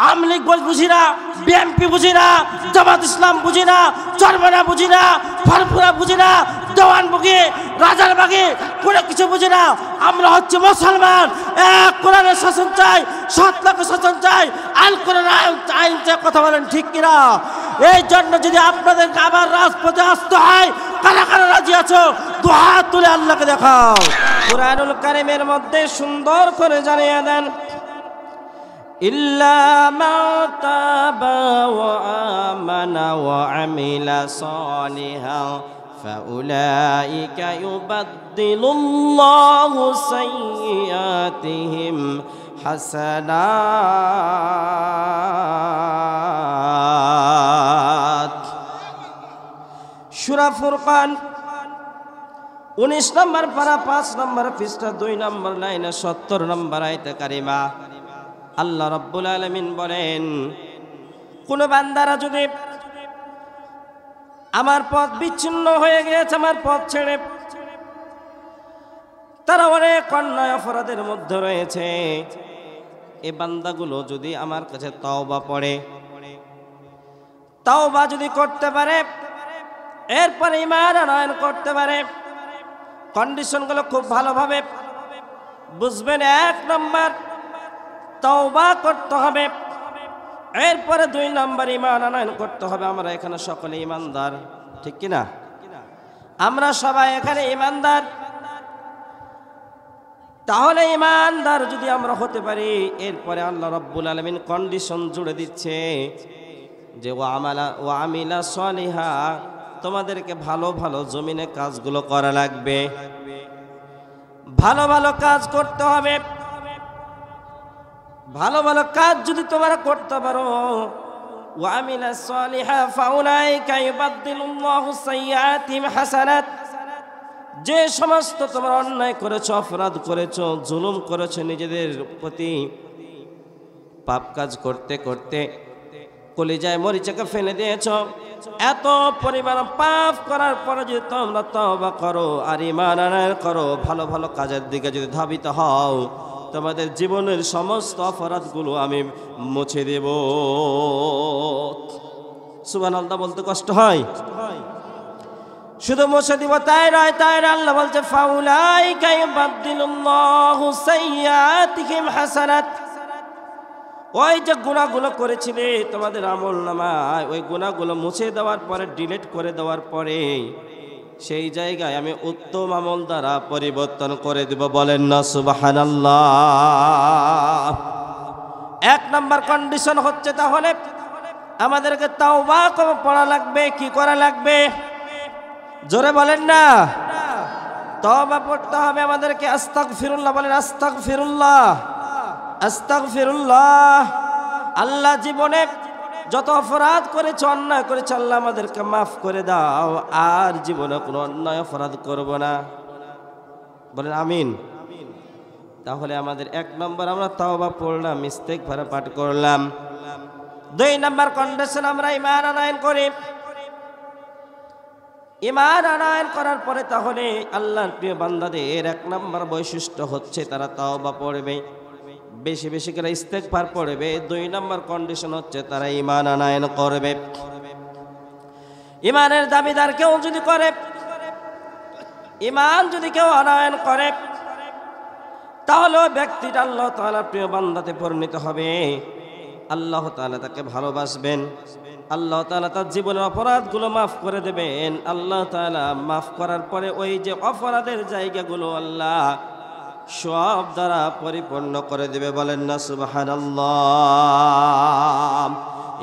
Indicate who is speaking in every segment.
Speaker 1: আওয়ামী লীগ বুঝি না, বিএনপি বুঝি না, জামাত ইসলাম বুঝি না, চরমনা বুঝি না, ফরফুরা বুঝি না, দেওয়ানবাগি, রাজারবাগি, কোনো কিছু বুঝি না। আমরা হচ্ছে মুসলমান, এক কোরআনের শাসন চাই, সৎলোকের শাসন চাই, আল কোরআন আইন চাই। কথা বলেন ঠিক কিনা? এই জন্য যদি আপনাদেরকে আবার রাজপথে আসতে হয়, কারা কারা রাজি আছো দুহাত তুলে আল্লাহকে দেখাও। কুরআনুল কারীমের মধ্যে সুন্দর করে জানিয়ে দেন, ইল্লা মা তাবা ওয়া আমানা ওয়া আমিলা সালিহান ফাউলাইকা ইউবাদদিলুল্লাহু সাইয়্যাতিহিম হাসানাত। সূরা ফুরকান 19 নম্বর পারা 5 নম্বর পৃষ্ঠা 2 নম্বর লাইনে 70 নম্বর আয়াতে কারিমা আল্লাহ রাব্বুল আলামিন বলেন, কোন বান্দারা যদি আমার পথ বিচ্ছিন্ন হয়ে গিয়েছে, আমার পথ ছেড়ে তারা অনেক অন্যায় অপরাধের মধ্যে রয়েছে, এই বান্দাগুলো যদি আমার কাছে তওবা পড়ে, তওবা যদি করতে পারে, এরপরে ঈমান আনয়ন করতে পারে, কন্ডিশনগুলো খুব ভালোভাবে বুঝবেন। 1 নম্বর তওবা করতে হবে, এরপরে 2 নম্বর ঈমান আনয়ন করতে হবে। আমরা এখানে সকলে ঈমানদার, ঠিক কি না? আমরা সবাই এখানে ঈমানদার। তাহলে ঈমানদার যদি আমরা হতে পারি, এরপরে আল্লাহ রাব্বুল আলামিন কন্ডিশন জুড়ে দিচ্ছে যে ওয়া আমিলা সালিহা, তোমাদেরকে ভালো ভালো জমিনে কাজগুলো করা লাগবে, ভালো ভালো কাজ করতে হবে। ভালো ভালো কাজ যদি তোমরা করতে পারো, ওয়া আমিলা সালিহা ফাউলাইকা ইউবাদদিলুল্লাহু সাইয়্যাতিহিম হাসানাত। যে সমস্ত তোমরা অন্যায় করেছো, অপরাধ করেছো, জুলুম করেছো, নিজেদের প্রতি পাপ কাজ করতে করতে কলিজায় মরিচাকে ফেলে দিয়েছো, এত পরিমাণ পাপ করার পরে যদি তোমরা তওবা করো আর ঈমান আনয়ন করো, ভালো ভালো কাজের দিকে যদি ধাবিত হও, তোমাদের জীবনের সমস্ত অপরাধগুলো আমি মুছে দেব। সুবহানাল্লাহ বলতে কষ্ট হয়, শুধু মুছে দিব তাই নয়, তাই আল্লাহ বলছে ফাউলাইকা ইউবাদদিলুল্লাহু সাইয়্যাতিহিম হাসানাত। ওই যে গুনাহগুলো করেছিলে তোমাদের আমলনামায়, ওই গুনাহগুলো মুছে দেওয়ার পরে, ডিলিট করে দেওয়ার পরে, সেই জায়গায় আমি উত্তম আমল দ্বারা পরিবর্তন করে দেব। বলেন না সুবহানাল্লাহ। 1 নম্বর কন্ডিশন হচ্ছে তাহলে আমাদেরকে তাওবা পড়া লাগবে। কি করা লাগবে? জোরে বলেন না। তওবা পড়তে হবে আমাদেরকে। আস্তাগফিরুল্লাহ বলেন, আস্তাগফিরুল্লাহ, আস্তাগফিরুল্লাহ। আল্লাহ জীবনে যত অপরাধ করেছে, অন্যায় করেছে, আল্লাহ আমাদেরকে মাফ করে দাও, আর জীবনে কোনো অন্যায় অপরাধ করব না। বলেন আমিন। তাহলে আমাদের 1 নম্বর আমরা তাওবা পড়লাম, ইস্তেগফার পাঠ করলাম। 2 নম্বর কন্ডিশন আমরা ঈমান আনয়ন করি। ঈমান আনয়ন করার পরে তাহলে আল্লাহর প্রিয় বান্দাদের 1 নম্বর বৈশিষ্ট্য হচ্ছে তারা তাওবা পড়বে, বেশি বেশি করে ইস্তেগফার পড়বে। 2 নম্বর কন্ডিশন হচ্ছে তারা ঈমান আনয়ন করবে। ঈমানের দাবিদার কেউ যদি করে, ঈমান যদি কেউ আনয়ন করে, তাহলে ব্যক্তিটা আল্লাহ তাআলার প্রিয় বান্দাতে পরিণত হবে। আল্লাহ তাআলা তাকে ভালোবাসবেন, আল্লাহ তাআলা তার জীবনের অপরাধগুলো মাফ করে দেবেন। আল্লাহ তাআলা মাফ করার পরে ওই যে অপরাধের জায়গাগুলো আল্লাহ সব দ্বারা পরিপূর্ণ করে দেবে। বলেন না সুবহানাল্লাহ।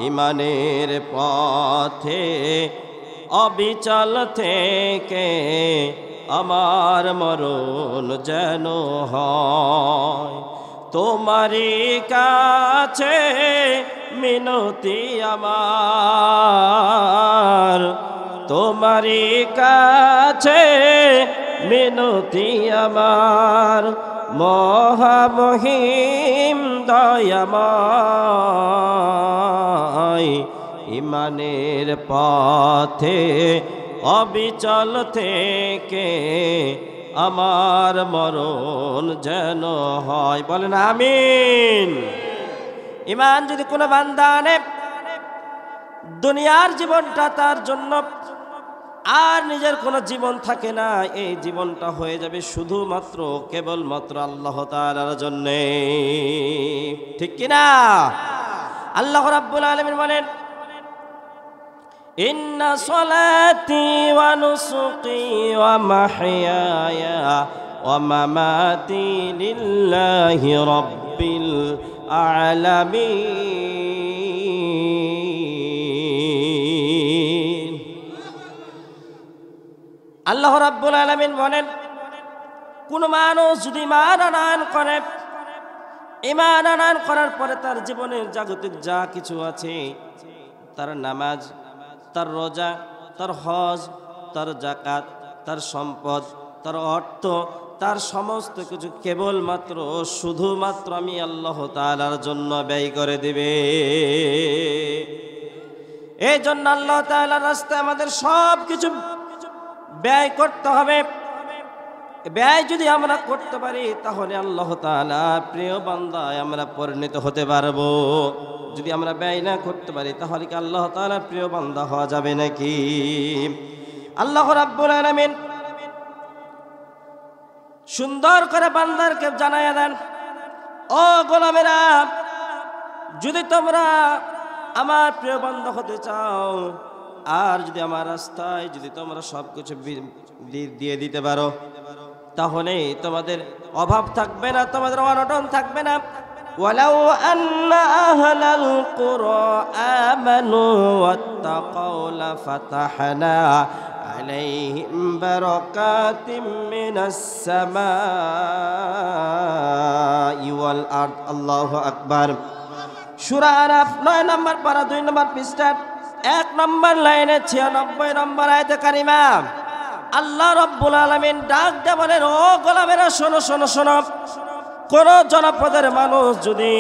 Speaker 1: ঈমানের পথে অবিচল থেকে আমার মরণ যেন হয়, তোমারই কাছে মিনতি আমার, তোমারই কাছে মিনতি আমার, মহামহিম দয়াময়। ঈমানের পথে অবিচল থেকে আমার মরণ যেন হয়। বলেন আমিন। ঈমান যদি কোনো বান্দা আনে, দুনিয়ার জীবনটা তার জন্য আর নিজের কোনো জীবন থাকে না, এই জীবনটা হয়ে যাবে শুধুমাত্র কেবলমাত্র আল্লাহ তাআলার জন্য। ঠিক কিনা? আল্লাহ রাব্বুল আলামিন বলেন, ইন্না সলাতি ওয়া নুসুকি ওয়া মাহইয়ায়া ওয়া মামাতি লিল্লাহি রাব্বিল আলামিন। আল্লাহ রাব্বুল আলামিন বলেন, কোন মানুষ যদি ঈমান আনয়ন করে, ঈমান আনয়ন করার পরে তার জীবনের জাগতিক যা কিছু আছে, তার নামাজ, তার রোজা, তার হজ, তার যাকাত, তার সম্পদ, তার অর্থ, তার সমস্ত কিছু কেবলমাত্র শুধুমাত্র আমি আল্লাহ তাআলার জন্য ব্যয় করে দিবে। এই জন্য আল্লাহ তাআলার রাস্তায় আমাদের সব কিছু ব্যয় করতে হবে। ব্যয় যদি আমরা করতে পারি তাহলে আল্লাহ তাআলা প্রিয় বান্দায় আমরা পরিণত হতে পারবো। যদি আমরা ব্যয় না করতে পারি তাহলে কি আল্লাহ তাআলা প্রিয় বান্দা হওয়া যাবে নাকি? আল্লাহ রাব্বুল আলামিন সুন্দর করে বান্দারকে জানাইয়া দেন, ও গোলামেরা, যদি তোমরা আমার প্রিয় বান্দা হতে চাও, আর যদি আমার রাস্তায় যদি তোমরা সবকিছু দিয়ে দিতে পারো, তাহলে তোমাদের অভাব থাকবে না, তোমাদের অনটন থাকবে না। ওয়ালাউ আন্না আহলাল কুরা আমানু ওয়াত্তাকাউ লাফাতাহনা আলাইহিম বারাকাতিম মিনাস সামাই ওয়াল আরদ। আল্লাহু আকবার। সূরা আরাফ 9 নম্বর পারা 2 নম্বর পৃষ্ঠা 1 নম্বর লাইনে 96 নম্বর আয়াতে কারিমা আল্লাহ রাব্বুল আলামিন ডাক দিয়ে বলেন, ও গোলামেরা, শোনো শোনো শোনো, কোন জনপদের মানুষ যদি,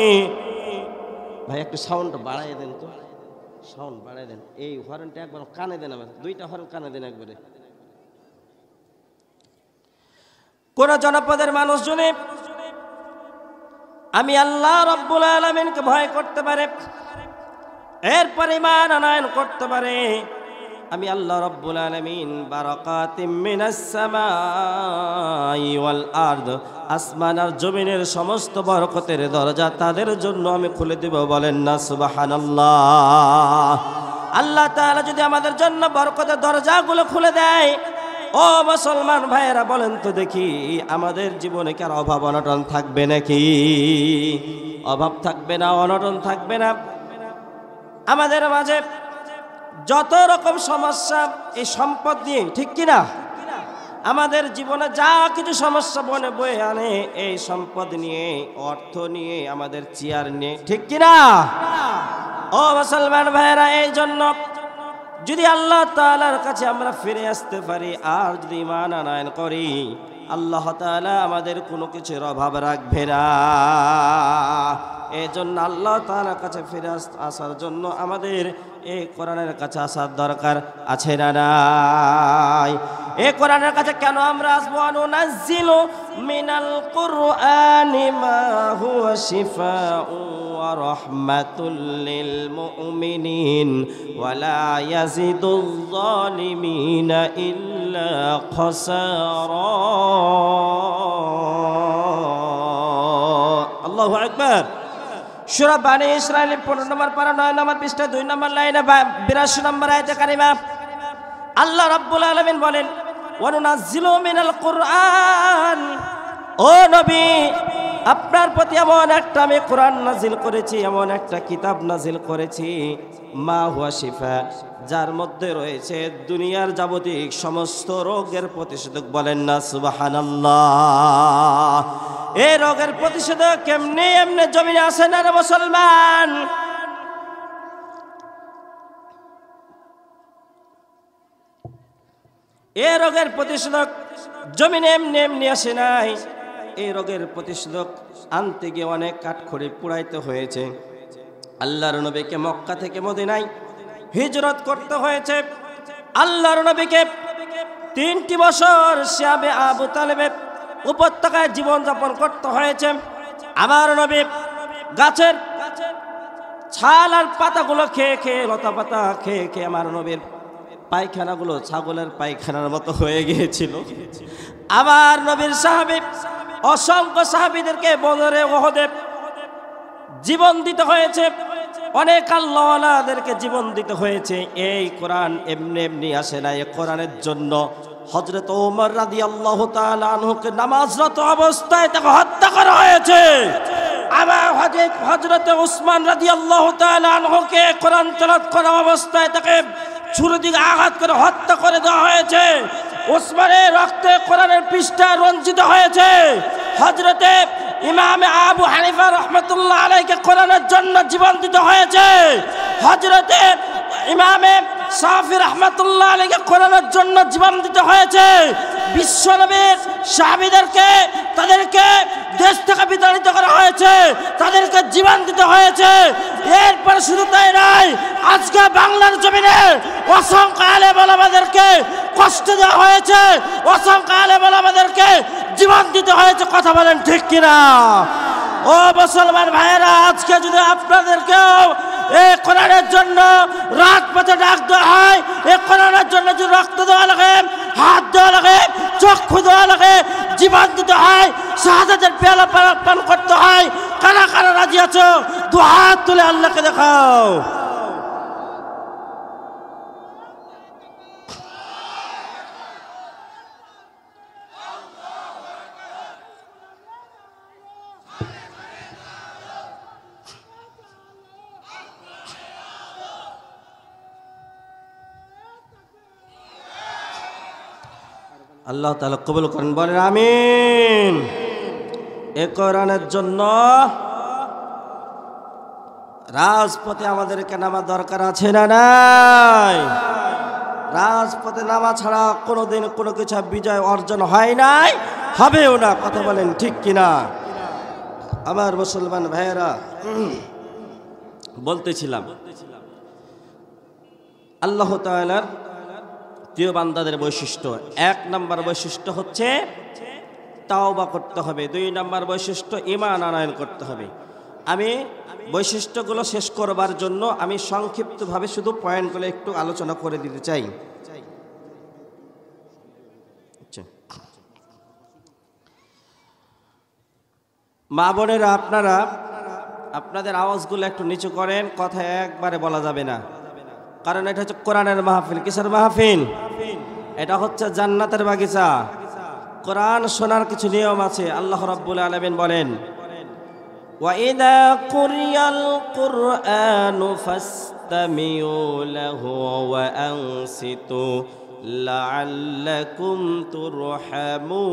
Speaker 1: ভাই একটু সাউন্ড বাড়াই দেন তো, সাউন্ড বাড়াই দেন, এই হর্নটা একবার কানে দেন, আমার 2টা হর্ন কানে দেন একবারে। কোন জনপদের মানুষ যদি আমি আল্লাহ রাব্বুল আলামিনকে ভয় করতে পারে, এরপর ঈমান আনয়ন করতে পারে, আমি আল্লাহ রাব্বুল আলামিন বারাকাতিম মিনাস সামাই ওয়াল আরদ, আসমান আর জমিনের সমস্ত বরকতের দরজা তাদের জন্য আমি খুলে দেব। বলেন না সুবহানাল্লাহ। আল্লাহ তাআলা যদি আমাদের জন্য বরকতের দরজাগুলো খুলে দেয়, ও মুসলমান ভাইয়েরা, বলেন তো দেখি, আমাদের জীবনে কি আর অভাব অনটন থাকবে নাকি? অভাব থাকবে না, অনটন থাকবে না। আমাদের মাঝে যত রকম সমস্যা এই সম্পদ নিয়ে, ঠিক কিনা? আমাদের জীবনে যা কিছু সমস্যা বয়ে আনে এই সম্পদ নিয়ে, অর্থ নিয়ে, আমাদের চেয়ার নিয়ে, ঠিক কিনা? ও মুসলমান ভাইয়েরা, এই জন্য যদি আল্লাহ তাআলার কাছে আমরা ফিরে আসতে পারি আর যদি ঈমান আনয়ন করি, আল্লাহ তাআলা আমাদের কোনো কিছুর অভাব রাখবে না। এই জন্য আল্লাহ তাআলার কাছে ফিরে আসার জন্য আমাদের এই কোরআনের কাছে আসার দরকার আছে না নাই? এই কোরআনের কাছে কেন আমরা আসবো? নুনাজ্জিলু মিনাল কুরআনি মা হুয়া শিফাউ ওয়া রাহমাতুল লিল মুমিনিন ওয়া লা ইয়াজিদুল যালিমিনা ইল্লা খাসারা। আল্লাহু আকবার। সূরা বানী ইসরাঈল 15 নম্বর পারা 9 নম্বর পৃষ্ঠা 2 নম্বর লাইনে 82 নম্বর আয়াতে কারিমা আল্লাহ রাব্বুল আলামিন বলেন, ওয়া নুনাজ্জিলু মিনাল কুরআন, ও নবী, আপনার প্রতি এমন একটা আমি কোরআন নাজিল করেছি, এমন একটা কিতাব নাজিল করেছি, মা হুয়া শিফা, যার মধ্যে রয়েছে দুনিয়ার যাবতীয় সমস্ত রোগের প্রতিষেধক। বলেন না সুবহানাল্লাহ। এই রোগের প্রতিষেধক এমনি এমনি জমিনে আসে না রে মুসলমান। এই রোগের প্রতিষেধক জমিনে এমনি এমনি আসে নাই। এই রোগের প্রতিষেধক আনতে গিয়ে অনেক কাঠখড়ি পুড়াইতে হয়েছে। আল্লাহর নবীকে মক্কা থেকে মদিনায় হিজরত করতে হয়েছে। আল্লাহর নবীকে 3টি বছর শিয়াবে আবু তালেবের উপত্যকায় জীবনযাপন করতে হয়েছে। আমার নবী গাছের ছাল আর পাতাগুলো খেয়ে খেয়ে, লতা পাতা খেয়ে খেয়ে আমার নবীর পায়খানাগুলো ছাগলের পায়খানার মতো হয়ে গিয়েছিল। আমার নবীর সাহাবী অসংখ্য সাহাবীদেরকে বদরে ওহদে জীবন দিতে হয়েছে, অনেক আল্লাহওয়ালাদেরকে জীবন দিতে হয়েছে। এই কোরআন এমনি এমনি আসে না। এই কোরআনের জন্য হযরত ওমর রাদিয়াল্লাহু তাআলা আনহুকে নামাজরত অবস্থায় তাকে হত্যা করা হয়েছে। আবার হযরত উসমান রাদিয়াল্লাহু তাআলা আনহুকে কোরআন তেলাওয়াত করা অবস্থায় তাকে ছুরি দিয়ে আঘাত করে হত্যা করে দেওয়া হয়েছে। উসমানের রক্তে কোরআনের পৃষ্ঠা রঞ্জিত হয়েছে। হযরতে ইমাম আবু হানিফা রাহমাতুল্লাহ আলাইহিকে কোরআনের জন্য জীবন দিতে হয়েছে। হযরতে ইমাম শাফি রাহমাতুল্লাহ আলাইহিকে কোরআনের জন্য জীবন দিতে হয়েছে। বিশ্বনবীর সাহাবীদেরকে তাদেরকে দেশ থেকে বিতাড়িত করা হয়েছে, তাদেরকে জীবন দিতে হয়েছে। এরপর শুধু তাই নয়, আজকে বাংলার জমিনে অসংখ্য আলেম ওলামাদেরকে কষ্ট দেওয়া হয়েছে, অসংখ্য আলেম ওলামাদেরকে জীবন দিতে হয়েছে। কথা বলেন ঠিক কিনা? ও মুসলমান ভাইয়েরা, আজকে যদি আপনাদেরকেও এই কোরআনের জন্য রাজপথে ডাক দেওয়া হয়, এই কোরআনের জন্য যদি রক্ত দেওয়া লাগে, হাত দেওয়া লাগে, চক্ষু দেওয়া লাগে, জীবন দিতে হয়, শাহাদাতের পেয়ালা পান করতে হয়, কারা কারা রাজি আছো? দু হাত তুলে আল্লাহকে দেখাও। আল্লাহ তাআলা কবুল করেন, বলেন আমিন। এ কোরআনের জন্য রাজপথে আমাদেরকে নামা দরকার আছে না নাই? রাজপথে নামা ছাড়া কোনোদিন কোনো কিছু বিজয় অর্জন হয় নাই, হবেও না। কথা বলেন ঠিক কিনা? আমার মুসলমান ভাইয়েরা, বলতেছিলাম আল্লাহ তাআলার প্রিয় বান্দাদের বৈশিষ্ট্য। 1 নম্বর বৈশিষ্ট্য হচ্ছে তাওবা করতে হবে। 2 নম্বর বৈশিষ্ট্য ঈমান আনয়ন করতে হবে। আমি বৈশিষ্ট্যগুলো শেষ করবার জন্য আমি সংক্ষিপ্তভাবে শুধু পয়েন্টগুলো একটু আলোচনা করে দিতে চাই। মা বোনেরা, আপনারা আপনাদের আওয়াজগুলো একটু নিচু করেন, কথা একবারে বলা যাবে না। কারণ এটা হচ্ছে কোরআনের মাহফিল। কিসের মাহফিল? এটা হচ্ছে জান্নাতের বাগিচা। কোরআন শোনার কিছু নিয়ম আছে। আল্লাহ রাব্বুল আলামিন বলেন, ওয়াইদা কুরিয়াল কুরআনু ফাসতামিউ লাহু ওয়া আনসিতু লাআল্লাকুম তুরহামুন।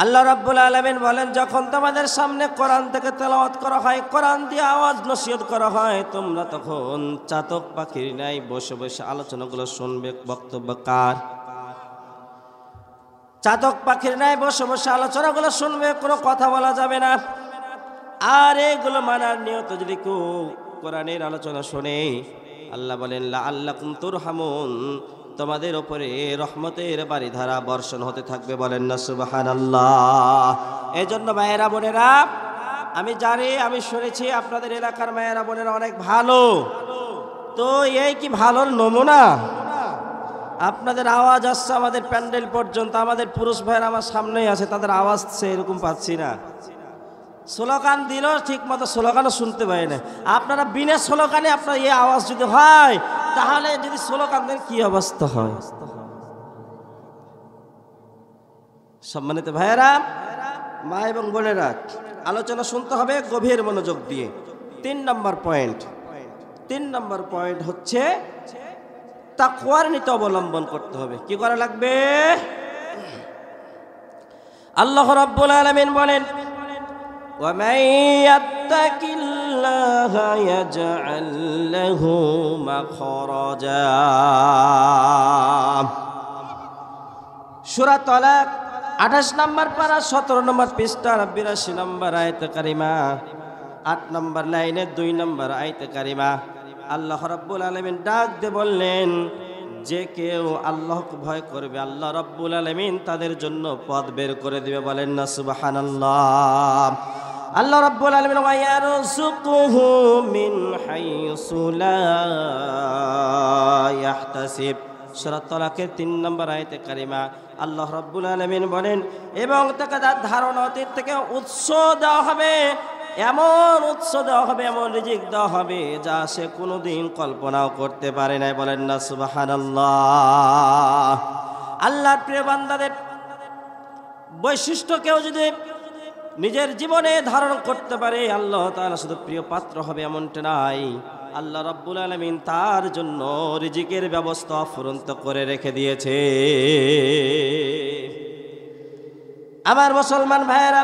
Speaker 1: আল্লাহ রাব্বুল আলামিন বলেন, যখন তোমাদের সামনে কোরআন থেকে তেলাওয়াত করা হয়, কোরআন দিয়ে আওয়াজ নসিহত করা হয়, তোমরা তখন চাতক পাখির ন্যায় বসে বসে আলোচনাগুলো শুনবে। বক্তব্য কার? চাতক পাখির ন্যায় বসে বসে আলোচনাগুলো শুনবে, কোনো কথা বলা যাবে না। আর এগুলো মানার নিয়ত যদি কেউ কোরআনের আলোচনা শোনে, আল্লাহ বলেন লাআল্লাকুম তুরহামুন, তোমাদের উপরে রহমতের বারিধারা বর্ষণ হতে থাকবে। বলেন না সুবহানাল্লাহ। এই জন্য মায়েরা বোনেরা, আমি জানি, আমি শুনেছি আপনাদের এলাকার মায়েরা বোনেরা অনেক ভালো। তো এই কি ভালোর নমুনা? আপনাদের আওয়াজ আসছে আমাদের প্যান্ডেল পর্যন্ত। আমাদের পুরুষ ভাইয়েরা আমার সামনেই আছে, তাদের আওয়াজ এরকম পাচ্ছি না। স্লোগান দিল ঠিক মতো, স্লোগানও শুনতে পাই না। আপনারা বিনা স্লোগানে আপনার এই আওয়াজ যদি হয়, তাহলে যদি স্লোগান দেন কি অবস্থা হয়? সম্মানিত ভাইয়েরা, মা এবং বোনেরা, আলোচনা শুনতে হবে গভীর মনোযোগ দিয়ে। 3 নম্বর পয়েন্ট হচ্ছে তাকওয়ার নীতি অবলম্বন করতে হবে। কি করা লাগবে? আল্লাহ রাব্বুল আলামিন বলেন, وَمَن يَتَّقِ اللَّهَ يَجْعَل لَّهُ مَخْرَجًا। সূরা তালাক 28 নম্বর পারা 17 নম্বর পৃষ্ঠা 82 নম্বর আয়াতে কারিমা 8 নম্বর লাইনে 2 নম্বর আয়াতে কারিমা। আল্লাহ রাব্বুল আলামিন ডাক দিয়ে বললেন, যে কেউ আল্লাহকে ভয় করবে আল্লাহ রাব্বুল আলামিন তাদের জন্য পথ বের করে দিবে। বলেন না সুবহানাল্লাহ। আল্লাহ রাব্বুল আলামিন ওয়া ইয়ারযুকুহু মিন হাইসু লা ইয়াহতাসিব, সূরা তালাকের ৩ নম্বর আয়াতে কারিমা আল্লাহ রাব্বুল আলামিন বলেন, এবং তাকে তার ধারণা অতীত থেকে উৎস দেওয়া হবে, এমন উৎস দেওয়া হবে, এমন রিজিক দেওয়া হবে যা সে কোনোদিন কল্পনাও করতে পারে নাই। বলেন না সুবহানাল্লাহ। আল্লাহর প্রিয় বান্দাদের বৈশিষ্ট্য কেউ যদি নিজের জীবনে ধারণ করতে পারে, আল্লাহ তাআলা শুধু প্রিয় পাত্র হবে এমনটা নাই, আল্লাহ রাব্বুল আলামিন তার জন্য রিজিকের ব্যবস্থা অফুরন্ত করে রেখে দিয়েছে। আমার মুসলমান ভাইয়েরা,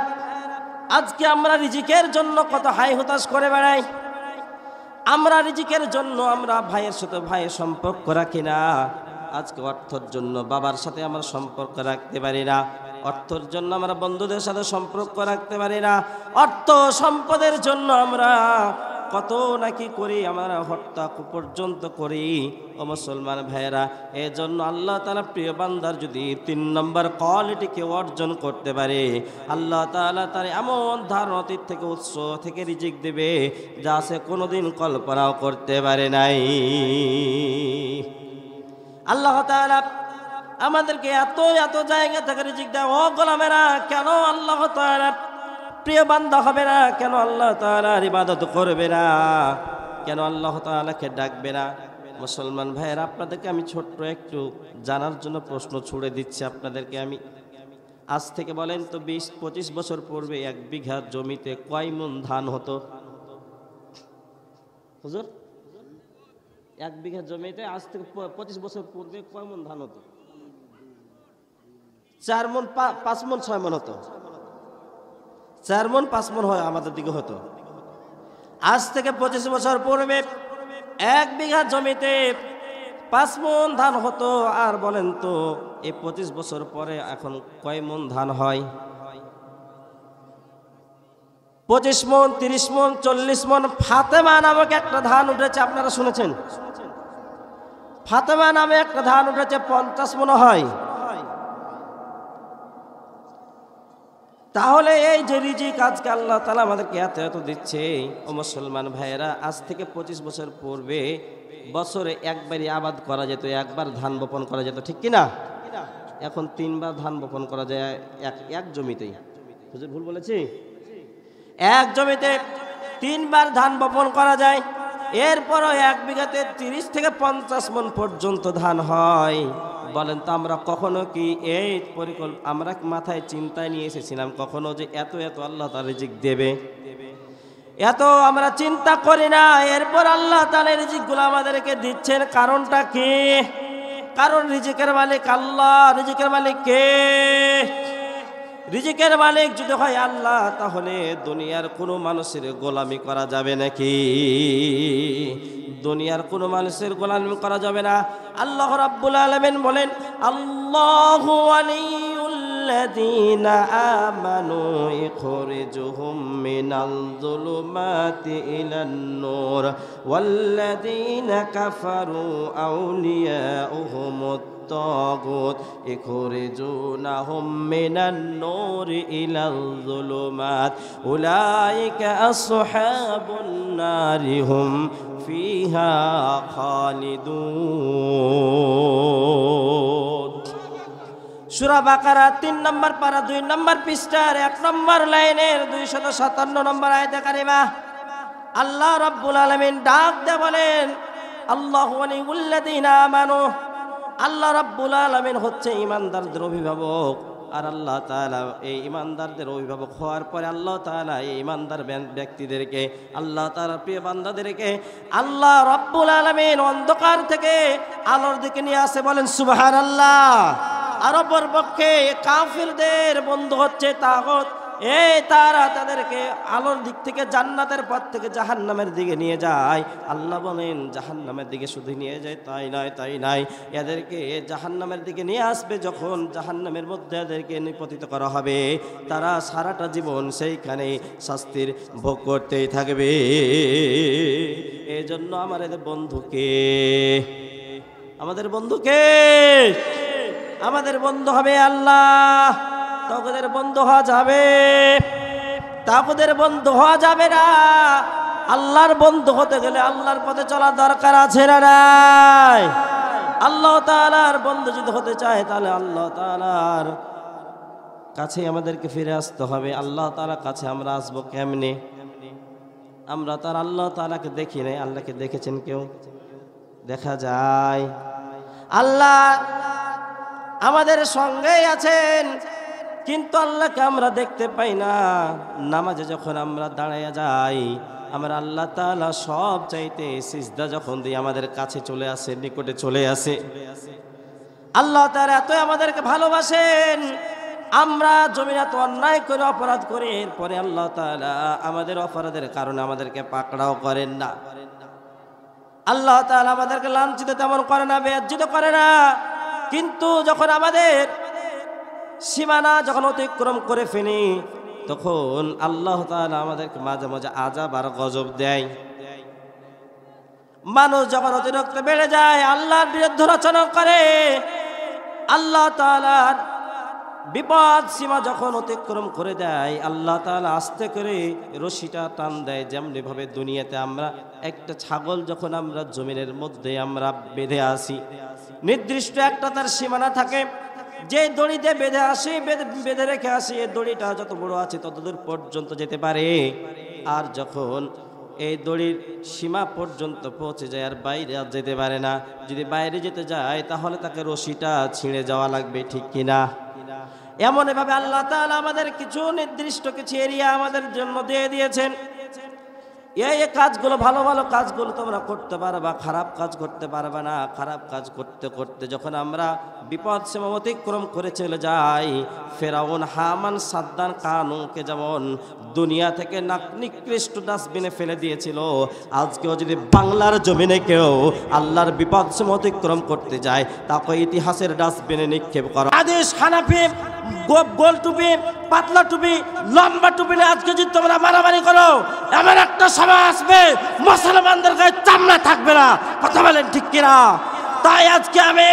Speaker 1: আজকে আমরা রিজিকের জন্য কত হাই হতাশ করে বেড়াই। আমরা রিজিকের জন্য আমরা ভাইয়ের সাথে ভাইয়ের সম্পর্ক রাখি না। আজকে অর্থের জন্য বাবার সাথে আমরা সম্পর্ক রাখতে পারি না, অর্থের জন্য আমরা বন্ধুদের সাথে সম্পর্ক রাখতে পারি না, অর্থ সম্পদের জন্য আমরা কত নাকি করি, আমরা হত্যা পর্যন্ত করি। ও মুসলমান ভাইয়েরা, এই জন্য আল্লাহ তাআলা প্রিয় বান্দার যদি ৩ নম্বর কোয়ালিটিকে অর্জন করতে পারে, আল্লাহ তাআলা তার এমন ধারণাতীত থেকে উৎস থেকে রিজিক দেবে যা সে কোনোদিন কল্পনাও করতে পারে নাই। আল্লাহ তাআলা আমাদেরকে এত এত জায়গা থেকে রিজিক দেয়। ও গোলামেরা, কেন আল্লাহ তাআলা প্রিয় বান্দা হবে না? কেন আল্লাহ তাআলার ইবাদত করবে না? কেন আল্লাহ তাআলাকে ডাকবে না? মুসলমান ভাইয়েরা, আপনাদেরকে আমি ছোট্ট একটু জানার জন্য প্রশ্ন ছুড়ে দিচ্ছি আপনাদেরকে। আমি আজ থেকে বলেন তো ২০-২৫ বছর পূর্বে ১ বিঘা জমিতে কয় মণ ধান হতো? হুজুর, ১ বিঘা জমিতে আজ থেকে ২৫ বছর পূর্বে কয় মণ ধান হতো? ৪ মণ, ৫ মণ, ৬ মণ হতো। ৪ মণ ৫ মণ হয় আমাদের দিকে হতো। আজ থেকে ২৫ বছর পূর্বে ১ বিঘা জমিতে ৫ মণ ধান হতো। আর বলেন তো এই ২৫ বছর পরে এখন কয় মণ ধান হয়? ২৫ মণ, ৩০ মণ, ৪০ মণ। ফাতেমা নামক একটা ধান উঠেছে, আপনারা শুনেছেন? ফাতেমা নামে একটা ধান উঠেছে, ৫০ মণ হয়। তাহলে এই যে রিজিক আজকে আল্লাহ তাআলা আমাদেরকে এত এত দিচ্ছে, ও মুসলমান ভাইয়েরা, আজ থেকে ২৫ বছর পূর্বে বছরে একবারই আবাদ করা যেত, একবার ধান বপন করা যেত, ঠিক কিনা? এখন ৩ বার ধান বপন করা যায় এক জমিতেই। হুজুর ভুল বলেছি? এক জমিতে ৩ বার ধান বপন করা যায়। এরপরও ১ বিঘাতে ৩০ থেকে ৫০ মণ পর্যন্ত ধান হয়। বলেন তো আমরা কখনো কি এই আমরা মাথায় চিন্তায় নিয়ে এসেছিলাম কখনো যে এত এত আল্লাহ তাআলা রিজিক দেবে? এত আমরা চিন্তা করি না। এরপর আল্লাহ তাআলা রিজিকগুলো আমাদেরকে দিচ্ছেন, কারণটা কি? কারণ রিজিকের মালিক আল্লাহ। রিজিকের মালিক কে? রিজিকের মালিক যদি হয় আল্লাহ, তাহলে দুনিয়ার কোনো মানুষের গোলামি করা যাবে নাকি? দুনিয়ার কোনো মানুষের গোলামি করা যাবে না। আল্লাহ রাব্বুল আলামিন বলেন, আল্লাহু ওয়ালিয়ুল্লাযীনা আমানু ইখরিজুহুম মিনাল যুলুমাতি ইলান নূর ওয়াল্লাযীনা কাফারু আউলিয়াউহুমুত الطاغوت يخرجونهم من النور إلى الظلمات أولئك أصحاب النار هم فيها خالدون। সূরা বাকারা ৩ নম্বর পারা ২ নম্বর পৃষ্ঠার ১ নম্বর লাইনের ২৫৭ নম্বর আয়াতে কারিমা আল্লাহ রাব্বুল আলামিন ডাক দিয়ে বলেন, আল্লাহু ওয়ালিয়ুল্লাযীনা আমানু। আল্লাহ রাব্বুল আলামিন হচ্ছে ঈমানদারদের অভিভাবক। আর আল্লাহ তাআলা এই ঈমানদারদের অভিভাবক হওয়ার পরে আল্লাহ তাআলা এই ঈমানদার ব্যক্তিদেরকে, আল্লাহ তাআলার প্রিয় বান্দাদেরকে আল্লাহ রাব্বুল আলামিন অন্ধকার থেকে আলোর দিকে নিয়ে আসে। বলেন সুবহানাল্লাহ। আর অপর পক্ষে কাফিরদের বন্ধু হচ্ছে তাগুত। তারা তাদেরকে আলোর দিক থেকে জান্নাতের পথ থেকে জাহান্নামের দিকে নিয়ে যায়। আল্লাহ বলেন জাহান্নামের দিকে শুধু নিয়ে যায় তাই নয়, এদেরকে জাহান্নামের দিকে নিয়ে আসবে। যখন জাহান্নামের মধ্যে এদেরকে নিপতিত করা হবে, তারা সারাটা জীবন সেইখানে শাস্তির ভোগ করতেই থাকবে। এই জন্য আমার এদের বন্ধুকে আমাদের বন্ধুকে আমাদের বন্ধু হবে আল্লাহ। তাগুতের বন্ধু হওয়া যাবে, তাগুতের বন্ধু হওয়া যাবে না। আল্লাহর বন্ধু হতে গেলে আল্লাহর পথে চলা দরকার আছে না নাই? আল্লাহ তাআলার বন্ধু যদি হতে চায় তাহলে আল্লাহ তাআলার কাছে আমাদেরকে ফিরে আসতে হবে। আল্লাহ তাআলার কাছে আমরা আসবো কেমনে? আমরা তার আল্লাহ তাআলাকে দেখি নাই। আল্লাহকে দেখেছেন কেউ? দেখা যায়। আল্লাহ আমাদের সঙ্গেই আছেন, কিন্তু আল্লাহকে আমরা দেখতে পাই না। নামাজে যখন আমরা দাঁড়াইয়া যাই, আমরা আল্লাহ তাআলা সব চাইতে সিজদা যখন দিই আমাদের কাছে চলে আসে, নিকটে চলে আসে। আল্লাহ তাআলা এত আমাদেরকে ভালোবাসেন। আমরা জমিনে এত অন্যায় করে অপরাধ করি, এরপরে আল্লাহ তাআলা আমাদের অপরাধের কারণে আমাদেরকে পাকড়াও করেন না। আল্লাহ তাআলা আমাদেরকে লাঞ্ছিত তেমন করে না, বেইজ্জত করে না। কিন্তু যখন আমাদের সীমানা যখন অতিক্রম করে ফেলি, তখন আল্লাহ তাআলা আমাদেরকে মাঝে মাঝে আযাব আর গজব দেয়। মানুষ যখন অতিরিক্ত বেড়ে যায়, আল্লাহর বিরুদ্ধে রচনা করে, আল্লাহ তাআলার বিপদ সীমা যখন অতিক্রম করে দেয়, আল্লাহ তাআলা আস্তে করে রশিটা টান দেয়। যেমনি ভাবে দুনিয়াতে আমরা একটা ছাগল যখন আমরা জমিনের মধ্যে আমরা বেঁধে আসি, নির্দিষ্ট একটা তার সীমানা থাকে, যে দড়িতে বেঁধে আসি, বেঁধে রেখে আসি, এই দড়িটা যত বড় আছে ততদূর পর্যন্ত যেতে পারে। আর যখন এই দড়ির সীমা পর্যন্ত পৌঁছে যায় আর বাইরে আর যেতে পারে না, যদি বাইরে যেতে যায় তাহলে তাকে রশিটা ছিঁড়ে যাওয়া লাগবে, ঠিক কিনা? এমন এভাবে আল্লাহ তাআলা আমাদের কিছু নির্দিষ্ট কিছু এরিয়া আমাদের জন্য দিয়ে দিয়েছেন। এই কাজগুলো, ভালো ভালো কাজগুলো তোমরা করতে পারবা, খারাপ কাজ করতে পারবা না। খারাপ কাজ করতে করতে যখন আমরা বিপদ সীমা অতিক্রম করে চলে যাই, ফেরাউন, হামান, সাদ্দান, কানুকে যেমন দুনিয়া থেকে নিকৃষ্ট ডাস্টবিনে ফেলে দিয়েছিল, আজকেও যদি বাংলার জমিনে কেউ আল্লাহর বিপদ সীমা অতিক্রম করতে যায়, তাকে ইতিহাসের ডাস্টবিনে নিক্ষেপ করো। আদেশ হানাফি, গোল টুপি, পাতলা টুপি, লম্বা টুপি নিয়ে আজকে যদি তোমরা মারামারি করো, এমন একটা সময় আসবে মুসলমানদের গায়ে চামড়া থাকবে না। কথা বলেন ঠিক কিনা? তাই আজকে আমি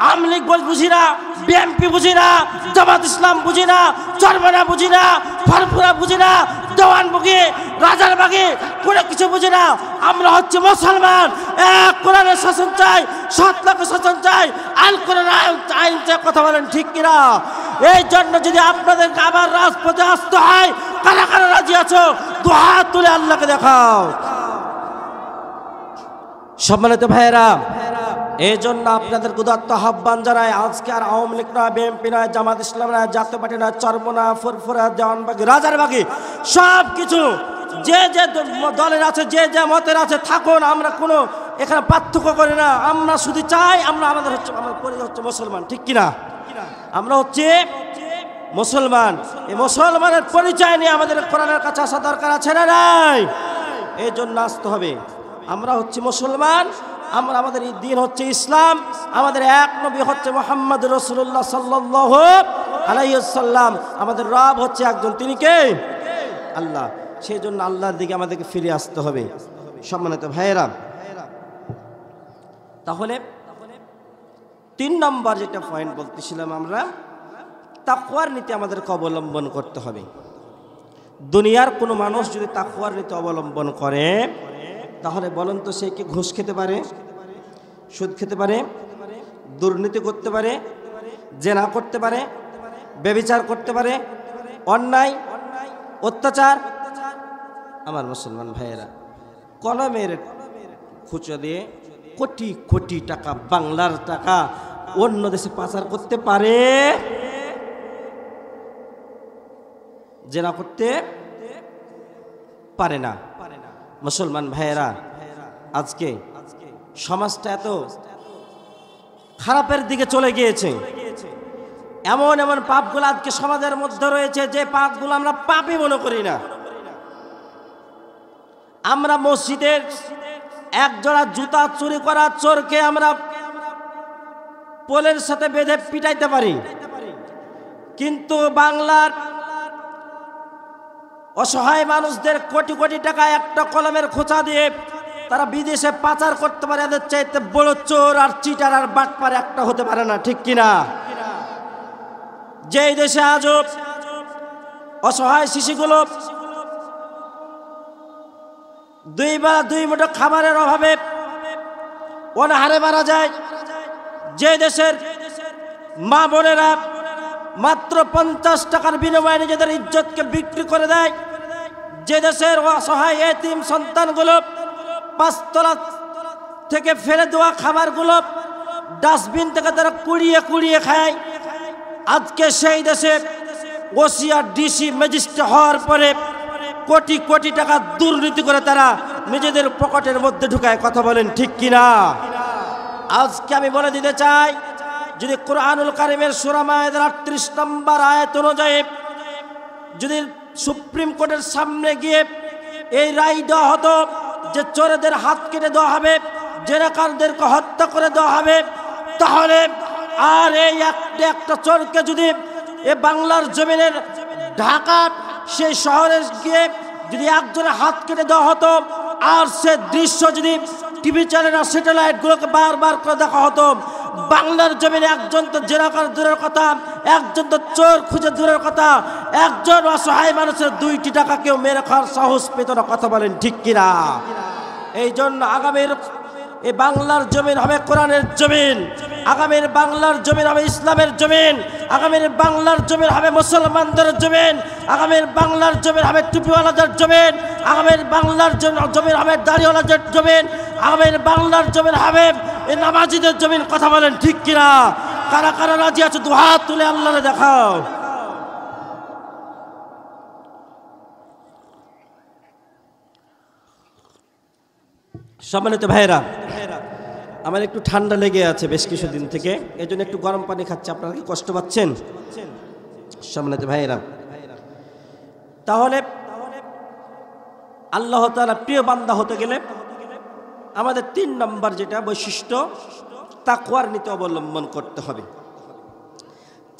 Speaker 1: আওয়ামী লীগ বুঝি না, বিএনপি বুঝি না, জামাত ইসলাম বুঝি না, চরমনা বুঝি না, ফরফুরা বুঝি না, দেওয়ান বুঝি, রাজার বাগি, কোনো কিছু বুঝি না। আমরা হচ্ছে মুসলমান। এক কোরআনের শাসন চাই, সৎ লোকের শাসন চাই, আল কোরআন আইন চাই। কথা বলেন ঠিক কিনা? এই জন্য যদি আপনাদেরকে আবার রাজপথে আসতে হয়, কারা কারা রাজি আছো? দুহাত তুলে আল্লাহকে দেখাও। সম্মানিত ভাইয়েরা, এই জন্য আপনাদের উদাত্ত আহ্বান জানাই, আজকে আর আওয়ামী লীগ নয়, বিএনপি নয়, জামাত ইসলাম নয়, জাতীয় পার্টি নয়, চরমনা, ফুরফুরা, দেওয়ানবাগি, রাজারবাগি, সব কিছু যে যে দলের আছে, যে যে মতের আছে থাকুন। আমরা কোনো এখানে পার্থক্য করি না। আমরা শুধু চাই আমাদের হচ্ছে মুসলমান, ঠিক কিনা? আমরা হচ্ছে মুসলমান। এই মুসলমানের পরিচয় নিয়ে আমাদের কোরআনের কাছে আসা দরকার আছে না নাই? এই জন্য আসতে হবে। আমরা হচ্ছে মুসলমান, আমাদের এই দিন হচ্ছে ইসলাম, আমাদের এক নবী হচ্ছে মুহাম্মদ রাসূলুল্লাহ সাল্লাল্লাহু আলাইহি ওয়াসাল্লাম, আমাদের রব হচ্ছে একজন, তিনি কে? আল্লাহ। সেই জন্য আল্লাহর দিকে আমাদেরকে ফিরে আসতে হবে। সম্মানিত ভাইয়েরা, তাহলে 3 নম্বর যেটা পয়েন্ট বলতেছিলাম, আমরা তাকওয়ার নীতি আমাদেরকে অবলম্বন করতে হবে। দুনিয়ার কোনো মানুষ যদি তাকওয়ার নীতি অবলম্বন করে, তাহলে বলেন তো সে কি ঘুষ খেতে পারে, সুদ খেতে পারে, দুর্নীতি করতে পারে, জেনা করতে পারে, ব্যভিচার করতে পারে, অন্যায় অত্যাচার? আমার মুসলমান ভাইয়েরা, কলমের খুচরা দিয়ে কোটি কোটি টাকা, বাংলার টাকা অন্য দেশে পাচার করতে পারে, জেনা করতে পারে না। মুসলমান ভাইয়েরা, আজকে সমাজটা এত খারাপের দিকে চলে গিয়েছে, এমন এমন পাপগুলো আজকে সমাজের মধ্যে রয়েছে, যে পাপগুলো আমরা পাপই মনে করি না। আমরা মসজিদের একজোড়া জুতা চুরি করা চোরকে আমরা পোলের সাথে বেঁধে পিটাইতে পারি, কিন্তু বাংলার অসহায় মানুষদের কোটি কোটি টাকা একটা কলমের খোঁচা দিয়ে তারা বিদেশে পাচার করতে পারে, এদের চাইতে বড় চোর আর চিটার আর বাটপার একটা হতে পারে না, ঠিক কিনা? যেই দেশে আজব অসহায় শিশুগুলো দুই বেলা দুই মুঠো খাবারের অভাবে অনাহারে মারা যায়, যে দেশের মা বোনেরা মাত্র 50 টাকার বিনিময়ে নিজেদের ইজ্জতকে বিক্রি করে দেয়, যে দেশের অসহায় এতিম সন্তানগুলো 5 তলা থেকে ফেলে দেওয়া খাবারগুলো ডাস্টবিন থেকে তারা কুড়িয়ে কুড়িয়ে খায়, আজকে সেই দেশে ওসি আর ডিসি ম্যাজিস্ট্রেট হওয়ার পরে কোটি কোটি টাকা দুর্নীতি করে তারা নিজেদের পকেটের মধ্যে ঢুকায়। কথা বলেন ঠিক কিনা? আজকে আমি বলে দিতে চাই, যদি কোরআনুল কারীমের সূরা মায়েদার 38 নম্বর আয়াত অনুযায়ী যদি সুপ্রিম কোর্টের সামনে গিয়ে এই রায় দেওয়া হতো যে চোরেদের হাত কেটে দেওয়া হবে, জেনাকারদেরকে হত্যা করে দেওয়া হবে, তাহলে আর এই একটা চোরকে যদি এ বাংলার জমিনের ঢাকা সেই শহরে গিয়ে যদি একজনের হাত কেটে দেওয়া হতো, আর সে দৃশ্য যদি টিভি চ্যানেল আর স্যাটেলাইটগুলোকে বারবার করে দেখা হতো, বাংলার জমিনে একজন তো জেনাকার দূরের কথা, একজন তো চোর খুঁজে দূরের কথা, একজন অসহায় মানুষের 2টি টাকা কেউ মেরে খাওয়ার সাহস পেত না। কথা বলেন ঠিক কিনা? এই জন্য আগামীর এই বাংলার জমিন হবে কোরআনের জমিন, আগামীর বাংলার জমিন হবে ইসলামের জমিন, আগামীর বাংলার জমিন হবে মুসলমানদের জমিন, আগামীর বাংলার জমিন হবে টুপিওয়ালাদের জমিন, আগামীর বাংলার জমিন হবে দাড়িওয়ালাদের জমিন, আগামীর বাংলার জমিন হবে এই নামাজিদের জমিন। কথা বলেন ঠিক কিনা? কারা কারা রাজি আছে দুহাত তুলে আল্লাহরে দেখাও। সম্মানিত ভাইরা, আমার একটু ঠান্ডা লেগে আছে বেশ কিছুদিন থেকে, এই জন্য একটু গরম পানি খাচ্ছি। আপনারা কি কষ্ট পাচ্ছেন? সম্মানিত ভাইরা, তাহলে আল্লাহ তাআলা প্রিয় বান্দা হতে গেলে আমাদের 3 নম্বর যেটা বৈশিষ্ট্য, তাকওয়ার নীতি অবলম্বন করতে হবে।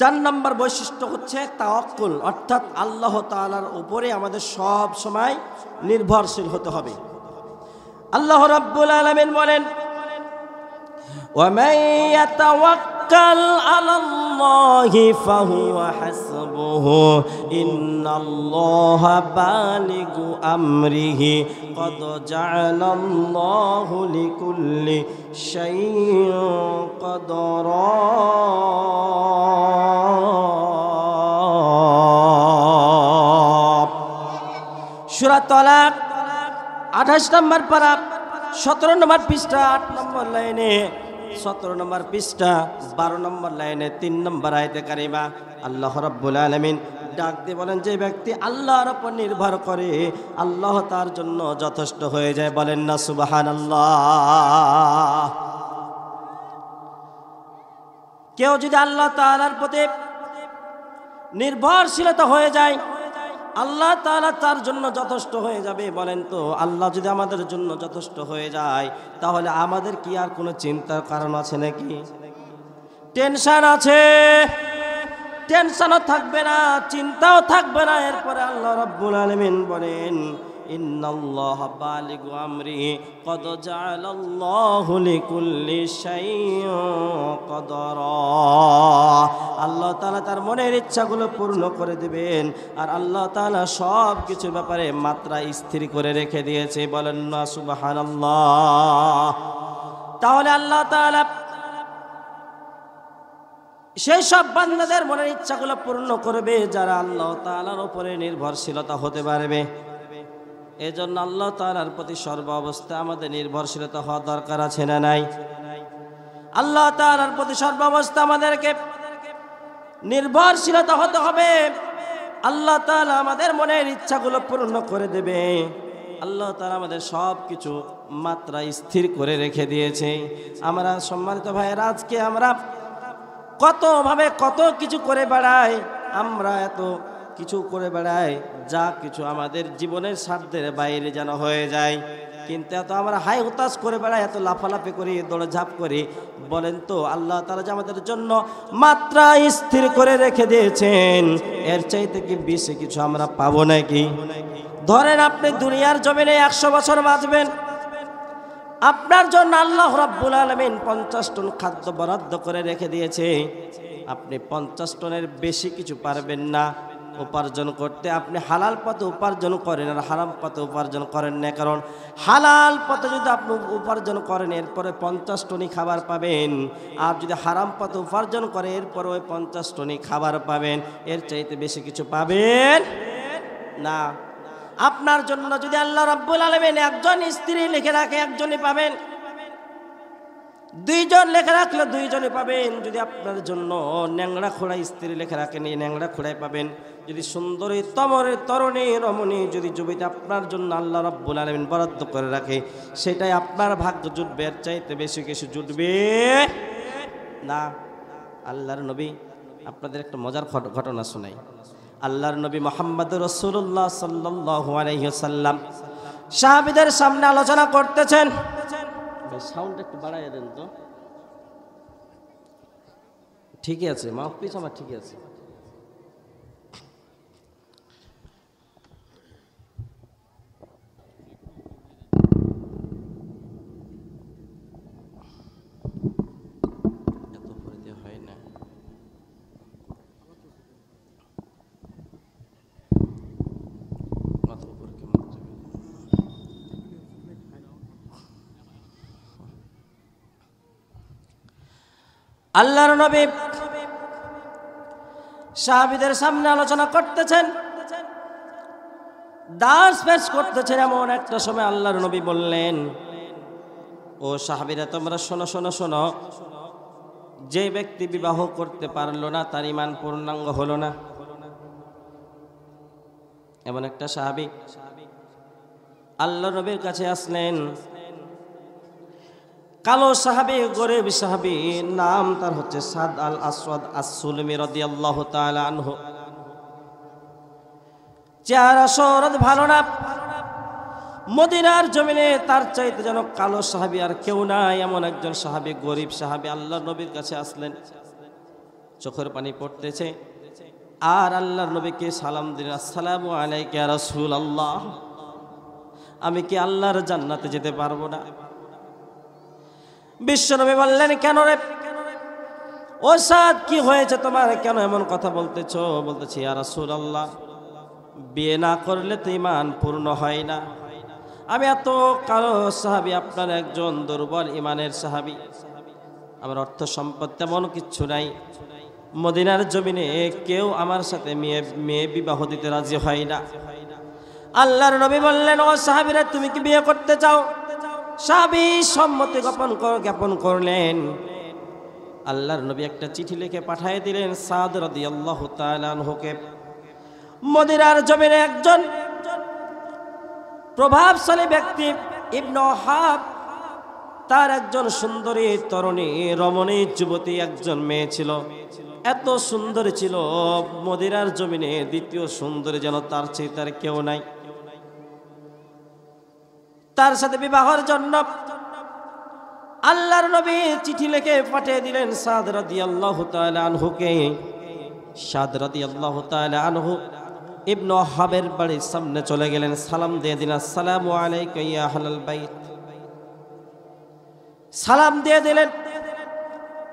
Speaker 1: 4 নম্বর বৈশিষ্ট্য হচ্ছে তাওয়াক্কুল, অর্থাৎ আল্লাহ তাআলার উপরে আমাদের সব সময় নির্ভরশীল হতে হবে। আল্লাহ রাব্বুল আলামিন বলেন, ومن يتوكل على الله فهو حسبه إن الله بالغ أمره قد جعل الله لكل شيء قدرا সূরা তালাক 28 নম্বর পারা 17 নম্বর পৃষ্ঠা 8 নম্বর লাইনে, 17 নম্বর পৃষ্ঠা 12 নম্বর লাইনে 3 নম্বর আয়াতে কারিমা আল্লাহ রাব্বুল আলামিন ডাক দিয়ে বলেন, যে ব্যক্তি আল্লাহর উপর নির্ভর করে আল্লাহ তার জন্য যথেষ্ট হয়ে যায়। বলেন না সুবহানাল্লাহ। কেউ যদি আল্লাহ তাআলার প্রতি নির্ভরশীলতা হয়ে যায়, আল্লাহ তাআলা তার জন্য যথেষ্ট হয়ে যাবে। বলেন তো, আল্লাহ যদি আমাদের জন্য যথেষ্ট হয়ে যায়, তাহলে আমাদের কি আর কোনো চিন্তার কারণ আছে নাকি? টেনশন আছে? টেনশনও থাকবে না, চিন্তাও থাকবে না। এরপরে আল্লাহ রাব্বুল আলামিন বলেন, ইন্নাল্লাহা বালিগু আমরিহি কদ জাআলাল্লাহু লিকুল্লি শাইইন কদরা। আল্লাহ তাআলা তার মনের ইচ্ছাগুলো পূর্ণ করে দিবেন, আর আল্লাহ তাআলা সব কিছুর ব্যাপারে মাত্রা স্থির করে রেখে দিয়েছে। বলেন না সুবহানাল্লাহ। তাহলে আল্লাহ তাআলা সেই সব বান্দাদের মনের ইচ্ছাগুলো পূর্ণ করবে যারা আল্লাহ তাআলার উপরে নির্ভরশীলতা হতে পারবে। এজন্য আল্লাহ তাআলার প্রতি সর্ব অবস্থা আমাদের নির্ভরশীলতা হওয়া দরকার আছে না নাই? আল্লাহ তাআলার প্রতি সর্ব অবস্থা আমাদেরকে নির্ভরশীলতা হতে হবে। আল্লাহ তাআলা আমাদের মনের ইচ্ছাগুলো পূর্ণ করে দেবে। আল্লাহ তাআলা আমাদের সব কিছু মাত্রা স্থির করে রেখে দিয়েছে। আমরা সম্মানিত ভাইয়েরা, আজকে আমরা কতভাবে কত কিছু করে বেড়াই, আমরা এত কিছু করে বেড়াই যা কিছু আমাদের জীবনের স্বার্থের বাইরে যেন হয়ে যায়, কিন্তু এত আমরা হাই হুতাশ করে বেড়াই, এত লাফালাফি করি, দৌড়ঝাঁপ করি। বলেন তো, আল্লাহ তাআলা যে আমাদের জন্য মাত্রা স্থির করে রেখে দিয়েছেন, এর চাইতে কি বেশি কিছু আমরা পাবো নাকি? ধরেন আপনি দুনিয়ার জমিনে 100 বছর বাঁচবেন, আপনার জন্য আল্লাহ রাব্বুল আলামিন 50 টন খাদ্য বরাদ্দ করে রেখে দিয়েছে। আপনি 50 টনের বেশি কিছু পারবেন না উপার্জন করতে। আপনি হালাল পথে উপার্জন করেন আর হারাম পথে উপার্জন করেন না। কারণ হালাল পথে যদি আপনি উপার্জন করেন এরপরে 50 টনই খাবার পাবেন, আর যদি হারাম পথে উপার্জন করে এরপরে ওই 50 টনই খাবার পাবেন, এর চাইতে বেশি কিছু পাবেন না। আপনার জন্য যদি আল্লাহ রাব্বুল আলামিন একজন স্ত্রী লিখে রাখে একজনই পাবেন, দুইজন লেখা রাখলে দুইজনই পাবেন। যদি আপনার জন্য ন্যাংরা খোড়াই স্ত্রী লেখা রাখেন এই ন্যাংরা খোড়াই পাবেন। যদি সুন্দরী তরুণী রমণী যদি যুবতী আপনার জন্য আল্লাহ রাব্বুল আলামিন বরাদ্দ করে রাখে, সেটাই আপনার ভাগ্য জুটবে, এর চাইতে বেশি কিছু জুটবে না। আল্লাহর নবী, আপনাদের একটা মজার ঘটনা শোনাই। আল্লাহর নবী মুহাম্মদুর রাসূলুল্লাহ সাল্লাল্লাহু আলাইহি ওয়াসাল্লাম সাহাবীদের সামনে আলোচনা করতেছেন। সাউন্ড একটু বাড়াইয়া দেন তো। ঠিকই আছে, মাউথপিস আমার ঠিকই আছে। এত করে দিয়ে হয় না। মাথা উপর কেমন আল্লাহর নবী সাহাবীদের সামনে আলোচনা করতেছেন, দাস পেশ করতেছেন। এমন একটা সময় আল্লাহর নবী বললেন, ও সাহাবীরা তোমরা শোনো শোনো শোনো, যে ব্যক্তি বিবাহ করতে পারলো না তার ঈমান পূর্ণাঙ্গ হলো না। এমন একটা সাহাবী আল্লাহর নবীর কাছে আসলেন। কালো সাহাবী, গরিব সাহাবী, নাম তার হচ্ছে সাদ আল আসওয়াদ আস-সুলমি রাদিয়াল্লাহু তাআলা আনহু। চেহারা শরৎ ভালো না, মদিনার জমিনে তার চাইতে যেন কালো সাহাবী আর কেউ নাই। এমন একজন সাহাবী, গরিব সাহাবী আল্লাহর নবীর কাছে আসলেন, চোখের পানি পড়তেছে আর আল্লাহর নবীকে সালাম দিলেন, আসসালামু আলাইকা ইয়া রাসূলুল্লাহ, আমি কি আল্লাহর জান্নাতে যেতে পারবো না? বিশ্বনবী বললেন, কেন রে ও সাদ, কি হয়েছে তোমার, কেন এমন কথা বলতেছো? বলতেছি, ইয়া রাসূলুল্লাহ, বিয়ে না করলে তো ঈমান পূর্ণ হয় না। আমি এত কালো সাহাবী, আপনার একজন দুর্বল ঈমানের সাহাবী, আমার অর্থ সম্পদ তেমন কিচ্ছু নাই, মদিনার জমিনে কেউ আমার সাথে মেয়ে বিবাহ দিতে রাজি হয় না। আল্লাহর নবী বললেন, ও সাহাবীরা, তুমি কি বিয়ে করতে চাও? সাহাবী সম্মতি জ্ঞাপন করলেন। আল্লাহর নবী একটা চিঠি লিখে পাঠিয়ে দিলেন সাদ রাদিয়াল্লাহু তাআলা আনহুকে। মদিনার জমিনে একজন প্রভাবশালী ব্যক্তি ইবনে ওহাব, তার একজন সুন্দরী তরুণী রমণী যুবতী একজন মেয়ে ছিল। এত সুন্দরী ছিল, মদিনার জমিনে দ্বিতীয় সুন্দরী যেন তার চেয়ে তার কেউ নাই। তার সাথে বিবাহের জন্য আল্লাহর নবী চিঠি লিখে পাঠিয়ে দিলেন সাদ রাদিয়াল্লাহু তাআলা আনহুকে। সাদ রাদিয়াল্লাহু তাআলা আনহু ইবনে ওহাবের বাড়ির সামনে চলে গেলেন, সালাম দিয়ে দিলেন, আসসালামু আলাইকা ইয়া আহলাল বাইত। সালাম দিয়ে দিলেন।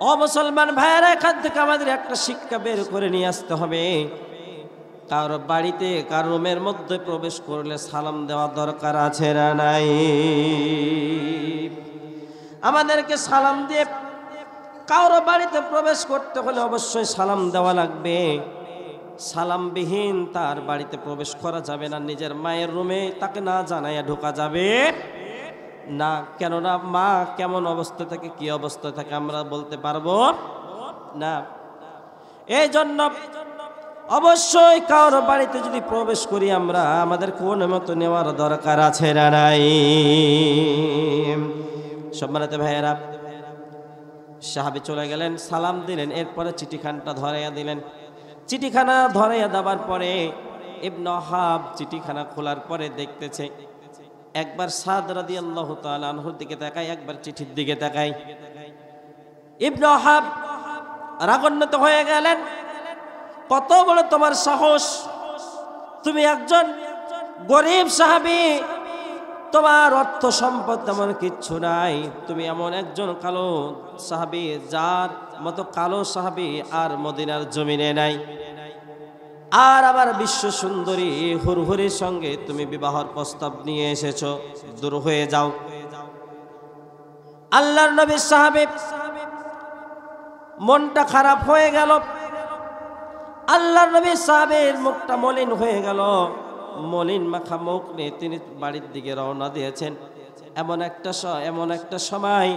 Speaker 1: ও মুসলমান ভাইয়েরা, এখান থেকে আমাদের একটা শিক্ষা বের করে নিয়ে আসতে হবে। কারো বাড়িতে কার রুমের মধ্যে প্রবেশ করলে সালাম দেওয়া দরকার আছে না নাই? আমাদেরকে সালাম দিয়ে কারো বাড়িতে প্রবেশ করতে হলে অবশ্যই সালাম দেওয়া লাগবে। সালামবিহীন তার বাড়িতে প্রবেশ করা যাবে না। নিজের মায়ের রুমে তাকে না জানাইয়া ঢোকা যাবে না। কেননা মা কেমন অবস্থা থাকে, কি অবস্থায় থাকে আমরা বলতে পারবো না। এই জন্য অবশ্যই কারো বাড়িতে যদি প্রবেশ করি আমরা, আমাদের কোন মতো নেওয়ার দরকার আছে না নাই? সম্মানিত ভাইয়েরা, সাহাবী চলে গেলেন, সালাম দিলেন, এরপরে চিঠিখানটা ধরাইয়া দিলেন। চিঠিখানা ধরাইয়া দেওয়ার পরে ইবনে ওহাব চিঠিখানা খোলার পরে দেখতেছে, একবার সাদ রাদিয়াল্লাহু তাআলা আনহুর দিকে তাকায়, একবার চিঠির দিকে তাকায়। ইবনে ওহাব রাগান্বিত হয়ে গেলেন, কত বড় তোমার সাহস, তুমি একজন গরিব সাহাবী, তোমার অর্থ সম্পদ তেমন কিচ্ছু নাই, তুমি এমন একজন কালো সাহাবী যার মতো কালো সাহাবী আর মদিনার জমিনে নাই। আর আবার বিশ্ব সুন্দরী হুরহুরির সঙ্গে তুমি বিবাহের প্রস্তাব নিয়ে এসেছো, দূর হয়ে যাও। আল্লাহর নবী সাহাবী মনটা খারাপ হয়ে গেল, আল্লাহর নবী সাহাবীর মুখটা মলিন হয়ে গেল। মলিন মাখা মুখ নিয়ে তিনি বাড়ির দিকে রওনা দিয়েছেন। এমন একটা সময়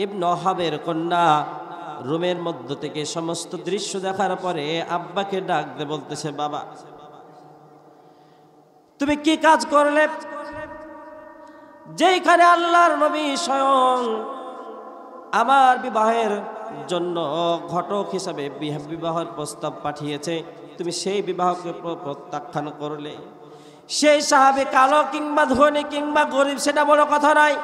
Speaker 1: ইবনে ওহাবের কন্যা রুমের মধ্য থেকে সমস্ত দৃশ্য দেখার পরে আব্বাকে ডাক দিয়ে বলতেছে, বাবা তুমি কি কাজ করলে? যেখানে আল্লাহর নবী স্বয়ং আমার বিবাহের জন্য ঘটক হিসাবে বিবাহের প্রস্তাব পাঠিয়েছে, তুমি সেই বিবাহকে প্রত্যাখ্যান করলে। সেই সাহাবী কালো কিংবা ধনী কিংবা গরিব সেটা বড় কথা নয়,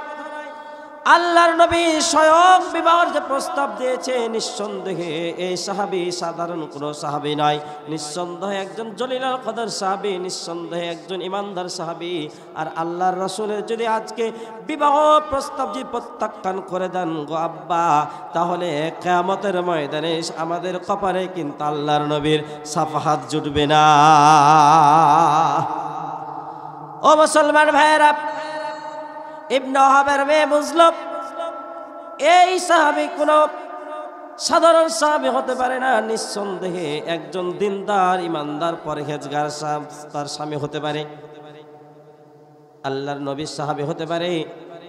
Speaker 1: আল্লাহর নবী স্বয়ং বিবাহের যে প্রস্তাব দিয়েছে, নিঃসন্দেহে এই সাহাবী সাধারণ কোনো সাহাবী নয়, নিঃসন্দেহে একজন জলিলুল কদর সাহাবী, নিঃসন্দেহে একজন ইমানদার সাহাবী। আর আল্লাহর রাসূলের যদি আজকে বিবাহ প্রস্তাব যদি প্রত্যাখ্যান করে দেন গো আব্বা, তাহলে কিয়ামতের ময়দানে আমাদের কপালে কিন্তু আল্লাহর নবীর সাফাহাত জুটবে না। ও মুসলমান ভাইয়েরা, ইবনে ওহাবের মেয়ে বুঝল এই সাহাবী কোনো সাধারণ সাহাবী হতে পারে না, নিঃসন্দেহে একজন দিনদার ইমানদার পরহেজগার তার স্বামী হতে পারে, আল্লাহর নবীর সাহাবী হতে পারে।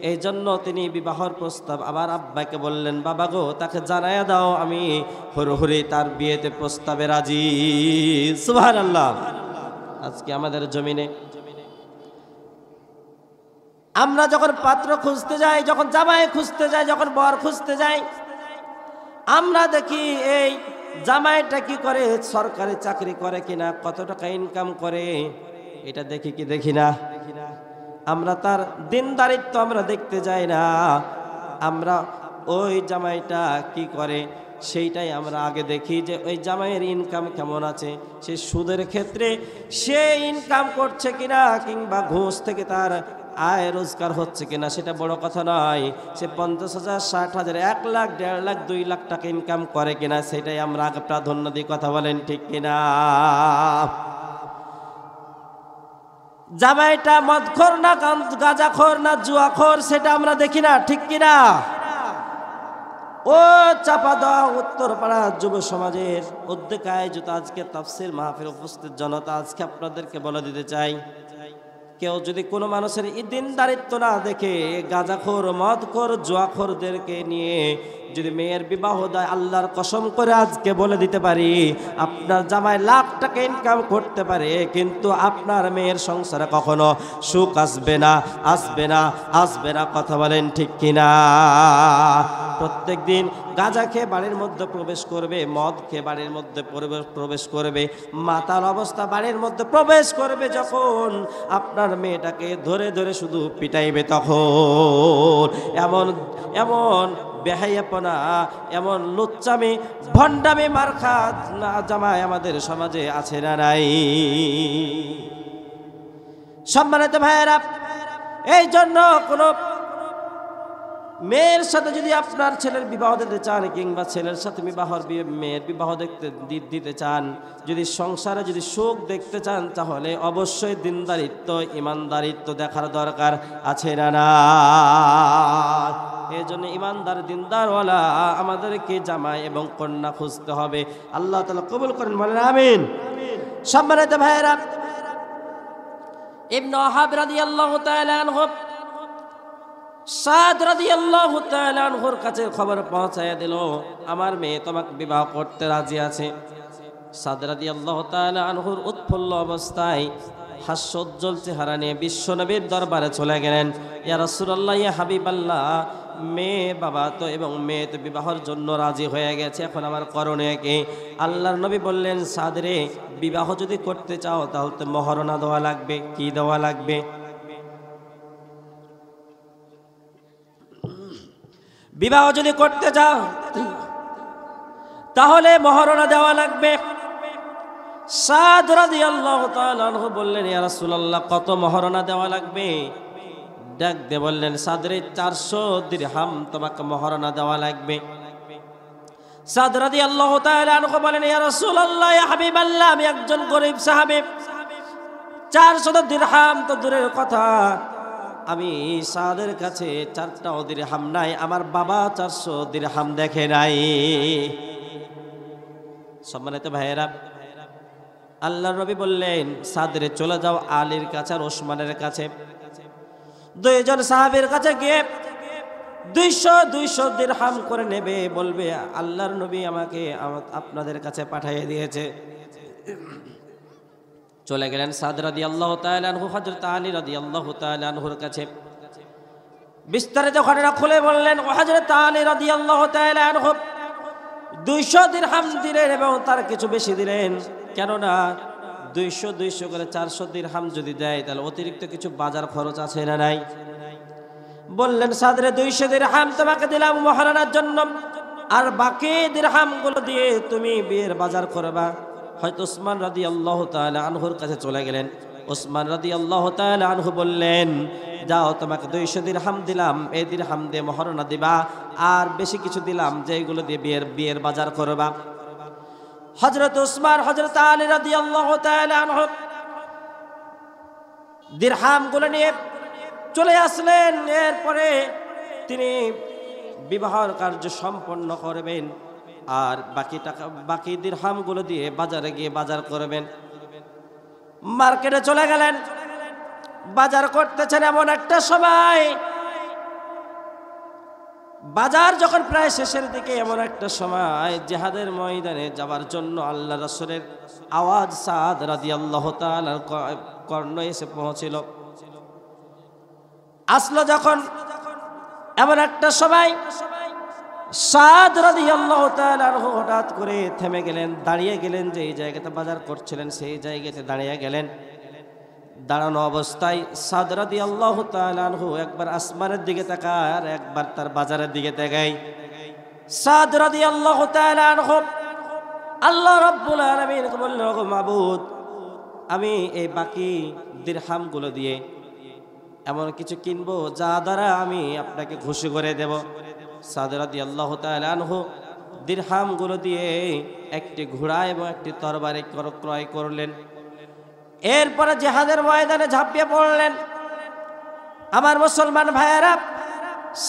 Speaker 1: এই জন্য তিনি বিবাহের প্রস্তাব আবার আব্বাকে বললেন, বাবা গো তাকে জানায়া দাও আমি হুরহুরি তার বিয়েতে প্রস্তাবে রাজি। সুবহানাল্লাহ। আজকে আমাদের জমিনে আমরা যখন পাত্র খুঁজতে যাই, যখন জামাই খুঁজতে যাই, যখন বর খুঁজতে যাই, আমরা দেখি এই জামাইটা কি করে, সরকারি চাকরি করে কিনা, কত টাকা ইনকাম করে, এটা দেখি কি দেখি না? আমরা তার দিনদারিত্ব আমরা দেখতে যাই না, আমরা ওই জামাইটা কি করে সেইটাই আমরা আগে দেখি, যে ওই জামাইয়ের ইনকাম কেমন আছে, সে সুদের ক্ষেত্রে সে ইনকাম করছে কিনা, কিংবা ঘুষ থেকে তার আয় রোজগার হচ্ছে কিনা, সেটা বড় কথা নয়। সে 50,000, 60,000, 1 লাখ, 1.5 লাখ, 2 লাখ টাকা ইনকাম করে কিনা, সেটাই আমরা আগে প্রাধান্য দিই। কথা বলেন ঠিক কিনা? জামাইটা মদখোর না গাঁজাখোর না জুয়াখোর সেটা আমরা দেখি না, ঠিক কিনা? ও চাপা দেওয়া উত্তরপাড়া যুব সমাজের উদ্যোগে আয়োজিত আজকে তাফসীর মাহফিল উপস্থিত জনতা, আজকে আপনাদেরকে বলে দিতে চাই, কেউ যদি কোনো মানুষের দিনদারিত্ব না দেখে গাঁজাখোর মদখোর জুয়াখোরদেরকে নিয়ে যদি মেয়ের বিবাহ দেয়, আল্লাহর কসম করে আজকে বলে দিতে পারি, আপনার জামাই লাখ টাকা ইনকাম করতে পারে, কিন্তু আপনার মেয়ের সংসারে কখনো সুখ আসবে না, আসবে না, আসবে না। কথা বলেন ঠিক কিনা? প্রত্যেক দিন গাঁজা খেয়ে বাড়ির মধ্যে প্রবেশ করবে, মদ খেয়ে বাড়ির মধ্যে প্রবেশ করবে, মাতাল অবস্থা বাড়ির মধ্যে প্রবেশ করবে, যখন আপনার মেয়েটাকে ধরে ধরে শুধু পিটাইবে, তখন এমন এমন বেহাইয়াপনা, এমন লুচ্চামি ভণ্ডামি মার্কা জামাই আমাদের সমাজে আছে না নাই? সম্মানিত ভাইয়েরা, এই জন্য কোনো মেয়ের সাথে যদি আপনার ছেলের বিবাহ দিতে চান, কিংবা ছেলের সাথে মেয়ের বিবাহ দিতে চান, যদি সংসারে যদি সুখ দেখতে চান, তাহলে অবশ্যই দিনদারিত্ব, ইমানদারিত্ব দেখার দরকার আছে না? এই জন্য ইমানদার দিনদারওয়ালা আমাদেরকে জামাই এবং কন্যা খুঁজতে হবে। আল্লাহ তাআলা কবুল করেন, বলেন আমিন। সম্মানিত ভাইয়েরা, ইবনে ওহাব রাদিয়াল্লাহু তাআলা আনহু সাদ রাদিয়াল্লাহু তাআলা আনহুর কাছে খবর পৌঁছায়া দিল, আমার মেয়ে তোমাকে বিবাহ করতে রাজি আছে। সাদ রাদিয়াল্লাহু তাআলা আনহুর উৎফুল্ল অবস্থায় হাস্যোজ্জ্বল চেহারা নিয়ে বিশ্বনবীর দরবারে চলে গেলেন। ইয়া রাসূলুল্লাহ, ইয়া হাবিবাল্লাহ, মেয়ে বাবা তো এবং মেয়ে তো বিবাহের জন্য রাজি হয়ে গেছে, এখন আমার করণীয় কি? আল্লাহর নবী বললেন, সাদ রে, বিবাহ যদি করতে চাও তাহলে তো মহরনা দেওয়া লাগবে। কি দেওয়া লাগবে? বিবাহ যদি করতে চাও তাহলে মহরনা দেওয়া লাগবে। সাদ রাদিয়াল্লাহু তাআলা আনহু বললেন, ইয়া রাসূলুল্লাহ, কত মহরনা দেওয়া লাগবে? ডাক দিয়ে বললেন, সাদরে 400 দিরহাম তোমাকে মহারণা দেওয়া লাগবে। সাদ রাদিয়াল্লাহু তাআলা আনহু বলেন, ইয়া রাসূলুল্লাহ, ইয়া হাবিবাল্লাহ, আমি একজন গরীব সাহাবী, 400 দিরহাম তো দূরের কথা, আমি সাদের কাছে 4টাও দিরহাম নাই, আমার বাবা 400 দিরহাম দেখে নাই। সম্মানিত ভাইয়েরা, আল্লাহর নবী বললেন, সাদরে চলে যাও আলীর কাছে আর ওসমানের কাছে। দুইজন সাহাবীর কাছে গিয়ে 200 দিরহাম করে নেবে, বলবে আল্লাহর নবী আমাকে আপনাদের কাছে পাঠিয়ে দিয়েছে। চলে গেলেন সাদ রাদিয়াল্লাহু তাআলা আনহু হযরত আলী রাদিয়াল্লাহু তাআলা আনহুর কাছে। বিস্তারিত ঘটনা খুলে বললেন, হযরত আলী রাদিয়াল্লাহু তাআলা আনহু 200 দিরহাম দিলেন এবং তার কিছু বেশি দিলেন। কেননা 200 করে 400 দিরহাম যদি দেয় তাহলে অতিরিক্ত কিছু বাজার খরচ আছে না নাই। বললেন, সাদরে 200 দিরহাম তোমাকে দিলাম মহারানার জন্য, আর বাকি দিরহামগুলো দিয়ে তুমি বিয়ের বাজার করবা। হয়তো ওসমান রাদিয়াল্লাহু তাআলা আনহুর কাছে চলে গেলেন। ওসমান রাদিয়াল্লাহু তাআলা আনহু বললেন, যাও তোমাকে 200 দিরহাম দিলাম, এই দিরহাম দিয়ে মহারণা দিবা, আর বেশি কিছু দিলাম যেগুলো দিয়ে বিয়ের বাজার করবা। হযরত ওসমান হযরত আলী রাদিয়াল্লাহু তাআলা আনহু দিরহামগুলো নিয়ে চলে আসলেন। এরপরে তিনি বিবাহের কার্য সম্পন্ন করবেন, আর বাকি দিরহামগুলো দিয়ে বাজারে গিয়ে বাজার করবেন। মার্কেটে চলে গেলেন, বাজার করতেছেন। এমন একটা সময়, বাজার যখন প্রায় শেষের দিকে, এমন একটা সময় জিহাদের ময়দানে যাওয়ার জন্য আল্লাহ রাসূলের আওয়াজ সাদ রাদিয়াল্লাহু তাআলার কর্ণে এসে পৌঁছিল। আসলো যখন, এমন একটা সময় সাদ রাদিয়াল্লাহু তাআলা হঠাৎ করে থেমে গেলেন, দাঁড়িয়ে গেলেন। যে এই জায়গাতে বাজার করছিলেন সেই জায়গাতে দাঁড়িয়ে গেলেন। দাঁড়ানো অবস্থায় সাদ রাদিয়াল্লাহু তাআলা একবার আসমানের দিকে তাকায় আর একবার তার বাজারের দিকে তাকায়। সাদ রাদিয়াল্লাহু তাআলা আল্লাহ রাব্বুল আলামিনকে বললেন, ওগো মাবুদ, আমি এই বাকি দিরহামগুলো দিয়ে এমন কিছু কিনবো যা দ্বারা আমি আপনাকে খুশি করে দেব। সাদ রাদিয়াল্লাহু তাআলা দিরহামগুলো দিয়ে একটি ঘোড়া এবং একটি তরবারি ক্রয় করলেন। এরপরে জিহাদের ময়দানে ঝাঁপিয়ে পড়লেন। আমার মুসলমান ভাইয়েরা,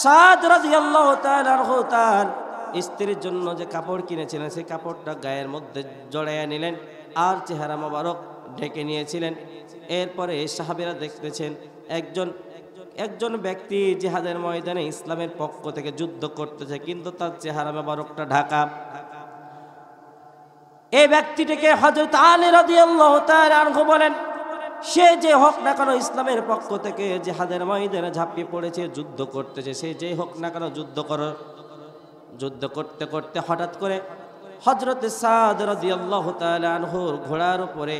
Speaker 1: সাদ রাদিয়াল্লাহু তাআলা তার স্ত্রীর জন্য যে কাপড় কিনেছিলেন সেই কাপড়টা গায়ের মধ্যে জড়াইয়া নিলেন আর চেহারা মোবারক ঢেকে নিয়েছিলেন। এরপরে সাহাবীরা দেখতেছেন একজন ব্যক্তি জিহাদের ময়দানে ইসলামের পক্ষ থেকে যুদ্ধ করতেছে, কিন্তু তার চেহারা মোবারকটা ঢাকা। এই ব্যক্তিটিকে হযরত আলী রাদিয়াল্লাহু তাআলা আনহু বলেন, সে যে হোক না কেন ইসলামের পক্ষ থেকে জিহাদের ময়দানে ঝাঁপিয়ে পড়েছে, যুদ্ধ করতেছে, সে যে হোক না কেন যুদ্ধ করো। যুদ্ধ করতে করতে হঠাৎ করে হযরত সাদ রাদিয়াল্লাহু তাআলা আনহুর ঘোড়ার উপরে,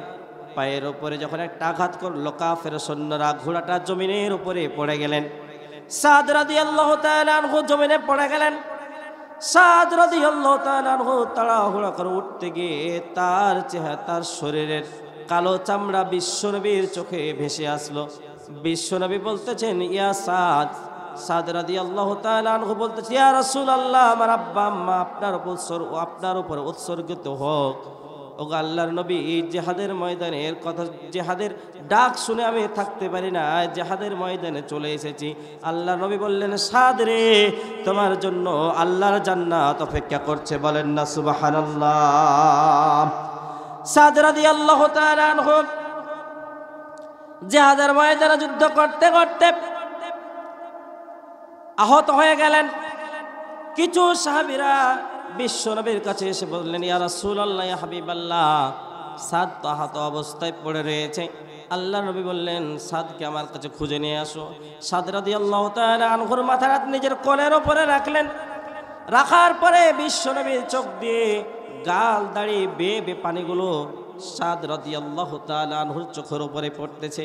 Speaker 1: পায়ের উপরে যখন একটা আঘাত করলো, কাফের সৈন্যরা ঘোড়াটা জমিনের উপরে পড়ে গেলেন। সাদ রাদিয়াল্লাহু তাআলা আনহু জমিনে পড়ে গেলেন। সাদ রাদিয়াল্লাহু তাআলা আনহু তাড়াহুড়া করে উঠতে গিয়ে তার শরীরের কালো চামড়া বিশ্বনবীর চোখে ভেসে আসলো। বিশ্বনবী বলতেছেন, ইয়া সাদ। সাদ রাদিয়াল্লাহু তাআলা আনহু বলতেছে, ইয়া রাসূলুল্লাহ, আমার আব্বা আম্মা আপনার উপর উৎসর্গিত হোক। ও আল্লাহর নবী, জিহাদের ময়দানের কথা, জিহাদের ডাক শুনে আমি থাকতে পারি না, জিহাদের ময়দানে চলে এসেছি। আল্লাহর নবী বললেন, সাদ রে, তোমার জন্য আল্লাহর জান্নাত অপেক্ষা করছে। বলেন না সুবহানাল্লাহ। সাদ রাদিয়াল্লাহু তাআলা আনহু জিহাদের ময়দানে যুদ্ধ করতে করতে আহত হয়ে গেলেন। কিছু সাহাবীরা বিশ্বনবীর কাছে এসে বললেন, ইয়া রাসূলুল্লাহ, ইয়া হাবিবাল্লাহ, সাদ তো আহত অবস্থায় পড়ে রয়েছে। আল্লাহ নবী বললেন, সাদকে আমার কাছে খুঁজে নিয়ে আসো। সাদ রাদিয়াল্লাহু তাআলা আনহুর মাথাটা নিজের কোলের উপরে রাখলেন। রাখার পরে বিশ্বনবীর চোখ দিয়ে গাল দাড়ি বেয়ে পানিগুলো সাদ রাদিয়াল্লাহু তাআলা আনহুর চোখের উপরে পড়তেছে,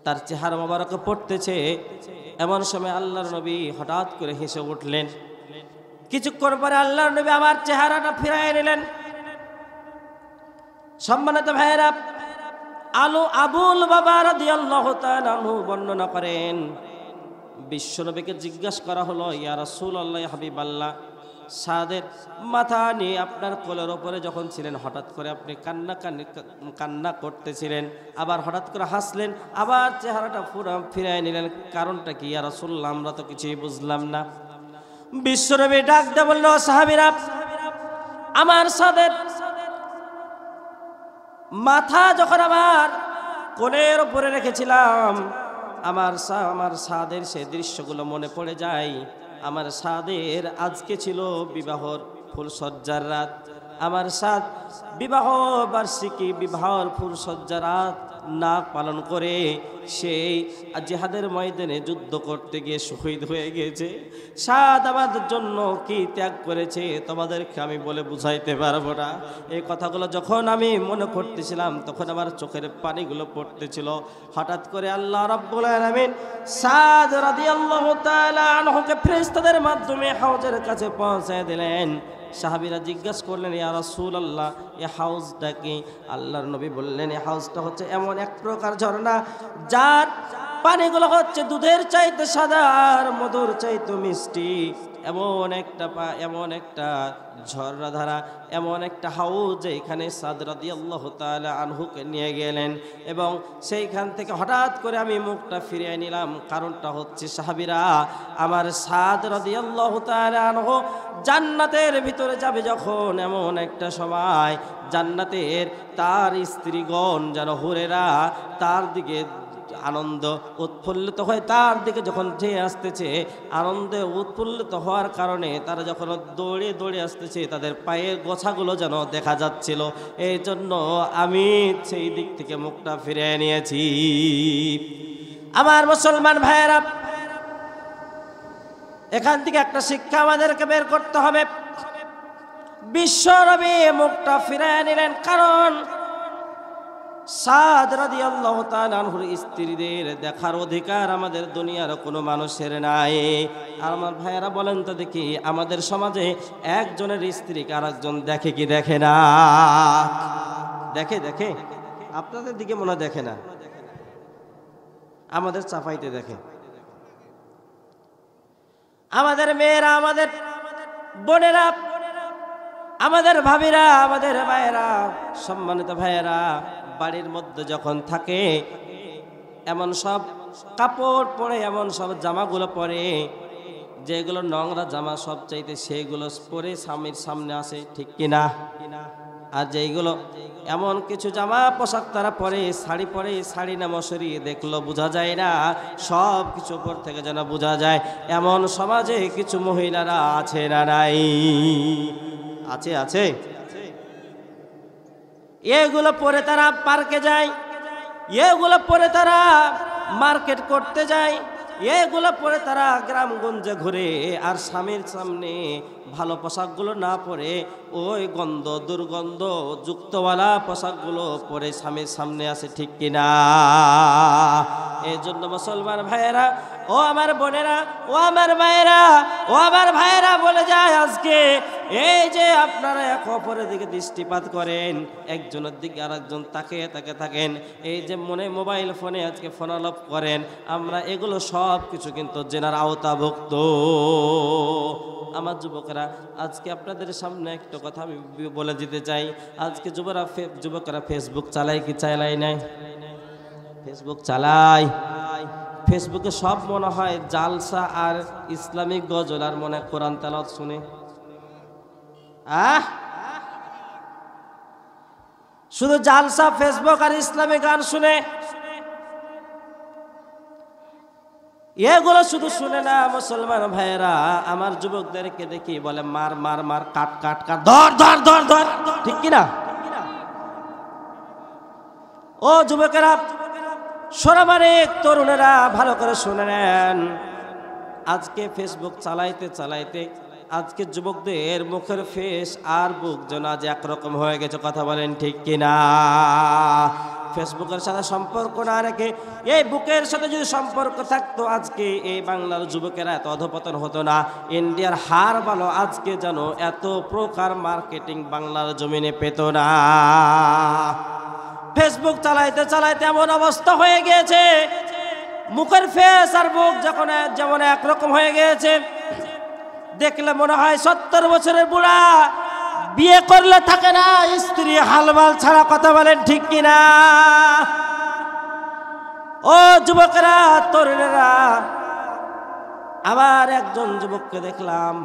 Speaker 1: তার চেহারা মোবারকে পড়তেছে। এমন সময় আল্লাহর নবী হঠাৎ করে হেসে উঠলেন। কিছুক্ষণ পরে আল্লাহর নবী আমার চেহারাটা ফিরাই নিলেন। সম্মানিত ভাইয়েরা, আবুল বাবা রাদিয়াল্লাহু তাআলা আনহু বর্ণনা করেন, বিশ্বনবীকে জিজ্ঞাসা করা হলো, ইয়া রাসূলুল্লাহ ইয়া হাবিবাল্লাহ, সাদের মাথা নিয়ে আপনার কোলের ওপরে যখন ছিলেন হঠাৎ করে আপনি কান্না করতেছিলেন, আবার হঠাৎ করে হাসলেন, আবার চেহারাটা ফিরায় নিলেন, কারণটা কি ইয়া রাসূলুল্লাহ? আমরা তো কিছুই বুঝলাম না। বিশ্বনবী ডাক দিয়ে বলল, সাহাবীরা, আমার সাদের মাথা যখন আমার কোলের ওপরে রেখেছিলাম, আমার সাদের সে দৃশ্যগুলো মনে পড়ে যায়। আমার সাদের আজকে ছিল বিবাহর ফুলসজ্জার রাত, আমার সাদ বিবাহ বার্ষিকী বিবাহর ফুলসজ্জার রাত না পালন করে সেই জিহাদের ময়দানে যুদ্ধ করতে গিয়ে শহীদ হয়ে গিয়েছে। সাদ আমাদের জন্য কি ত্যাগ করেছে তোমাদেরকে আমি বলে বুঝাইতে পারবো না। এই কথাগুলো যখন আমি মনে করতেছিলাম তখন আমার চোখের পানিগুলো পড়তেছিল। হঠাৎ করে আল্লাহ রাব্বুল আলামিন সাদ রাদিয়াল্লাহু তাআলা আনহুকে ফেরেশতাদের মাধ্যমে হাউজের কাছে পৌঁছায় দিলেন। সাহাবীরা জিজ্ঞাসা করলেন, ইয়া রাসূলুল্লাহ, এই হাউজটা কি? আল্লাহর নবী বললেন, এই হাউজটা হচ্ছে এমন এক প্রকার ঝর্ণা যার পানিগুলো হচ্ছে দুধের চাইতে সাদা আর মধুর চাইতে মিষ্টি। এমন একটা ঝর্ণা ধারা, এমন একটা হাউজ এখানে সাদ রাদিয়াল্লাহু তাআলা আনহুকে নিয়ে গেলেন এবং সেইখান থেকে হঠাৎ করে আমি মুখটা ফিরিয়ে নিলাম। কারণটা হচ্ছে সাহাবীরা, আমার সাদ রাদিয়াল্লাহু তাআলা আনহু জান্নাতের ভিতরে যাবে যখন, এমন একটা সময় জান্নাতের তার স্ত্রীগণ যেন হুরেরা তার দিকে আনন্দ উৎফুল্লিত হয়, তার দিকে যখন চেয়ে আসতেছে, আনন্দে উৎফুল্লিত হওয়ার কারণে তারা যখন দৌড়ে দৌড়ে আসতেছে তাদের পায়ের গোছাগুলো যেন দেখা যাচ্ছিল। এই জন্য আমি সেই দিক থেকে মুখটা ফিরে নিয়েছি। আমার মুসলমান ভাইয়েরা, এখান থেকে একটা শিক্ষা আমাদেরকে বের করতে হবে। বিশ্বনবী মুখটা ফিরে নিলেন কারণ সাদ রাদিয়াল্লাহু তাআলা আনহুর স্ত্রীদের দেখার অধিকার আমাদের দুনিয়ার কোনো মানুষের নাই। আর আমার ভাইয়েরা বলেন তো দেখি, আমাদের সমাজে একজনের স্ত্রীকে আরেকজন দেখে কি দেখে না? দেখে আপনাদের দিকে মনে দেখে না, আমাদের চাপাইতে দেখে। আমাদের মেয়েরা, আমাদের বোনেরা, আমাদের ভাবিরা, আমাদের ভাইয়েরা, সম্মানিত ভাইয়েরা বাড়ির মধ্যে যখন থাকে এমন সব কাপড় পরে, এমন সব জামাগুলো পরে যেগুলো নোংরা জামা সব চাইতে সেগুলো পরে স্বামীর সামনে আসে, ঠিক কিনা? আর যেইগুলো এমন কিছু জামা পোশাক তারা পরে, শাড়ি পরে, শাড়ি না মশারি দেখলো বোঝা যায় না, সব কিছু উপর থেকে যেন বোঝা যায়। এমন সমাজে কিছু মহিলারা আছে না নাই? আছে। এগুলো পরে তারা পার্কে যায়, এগুলো পরে তারা মার্কেট করতে যায়, এগুলো পরে তারা গ্রামগঞ্জে ঘুরে। আর স্বামীর সামনে ভালো পোশাকগুলো না পরে ওই দুর্গন্ধ যুক্তওয়ালা পোশাকগুলো পরে স্বামীর সামনে আসে, ঠিক কিনা? এই জন্য মুসলমান ভাইয়েরা, ও আমার বোনেরা, ও আমার মায়েরা, ও আমার ভাইয়েরা বলে যায় আজকে এই যে আপনারা এক অপরের দিকে দৃষ্টিপাত করেন, একজনের দিকে আরেকজন তাকিয়ে থাকেন, এই যে মোবাইল ফোনে আজকে ফোনালাপ করেন, আমরা এগুলো সব কিছু কিন্তু জেনার আওতাভুক্ত। আমার যুবকেরা, আজকে আপনাদের সামনে একটা কথা আমি বলে দিতে চাই। আজকে যুবকেরা ফেসবুক চালায় কি চালায় নাই? ফেসবুক চালায়। ফেসবুকে সব মনে হয় জালসা আর ইসলামিক গজল আর মনে কোরআন তেলাওয়াত শুনে। শুধু জালসা, ফেসবুক আর ইসলামী গান শুনে। এগুলো শুধু শুনে না মুসলমান ভাইয়েরা, আমার যুবকদেরকে দেখি বলে মার মার মার, কাট কাট কাট, ধর ধর ধর ধর, ঠিক কিনা? ও যুবকেরা, সোনামানিক তরুণেরা ভালো করে শুনে নেন। আজকে ফেসবুক চালাইতে আজকে যুবকদের মুখের ফেস আর বুক যেন আজ একরকম হয়ে গেছে, কথা বলেন ঠিক কিনা? ফেসবুকের সাথে সম্পর্ক না রেখে এই বুকের সাথে যদি সম্পর্ক থাকতো আজকে এই বাংলার যুবকেরা এত অধপতন হতো না। ইন্ডিয়ার হার ভালো আজকে যেন এত প্রকার মার্কেটিং বাংলার জমিনে পেত না। ফেসবুক চালাইতে চালাইতে এমন অবস্থা হয়ে গিয়েছে, মুখের ফেস আর মুখ যেমন একরকম হয়ে গিয়েছে। দেখলে মনে হয় 70 বছরের বুড়া, বিয়ে করলে থাকে না স্ত্রী হালমাল ছাড়া। কথা বলেন ঠিক কিনা? ও যুবকেরা, তরুণেরা, আবার একজন যুবককে দেখলাম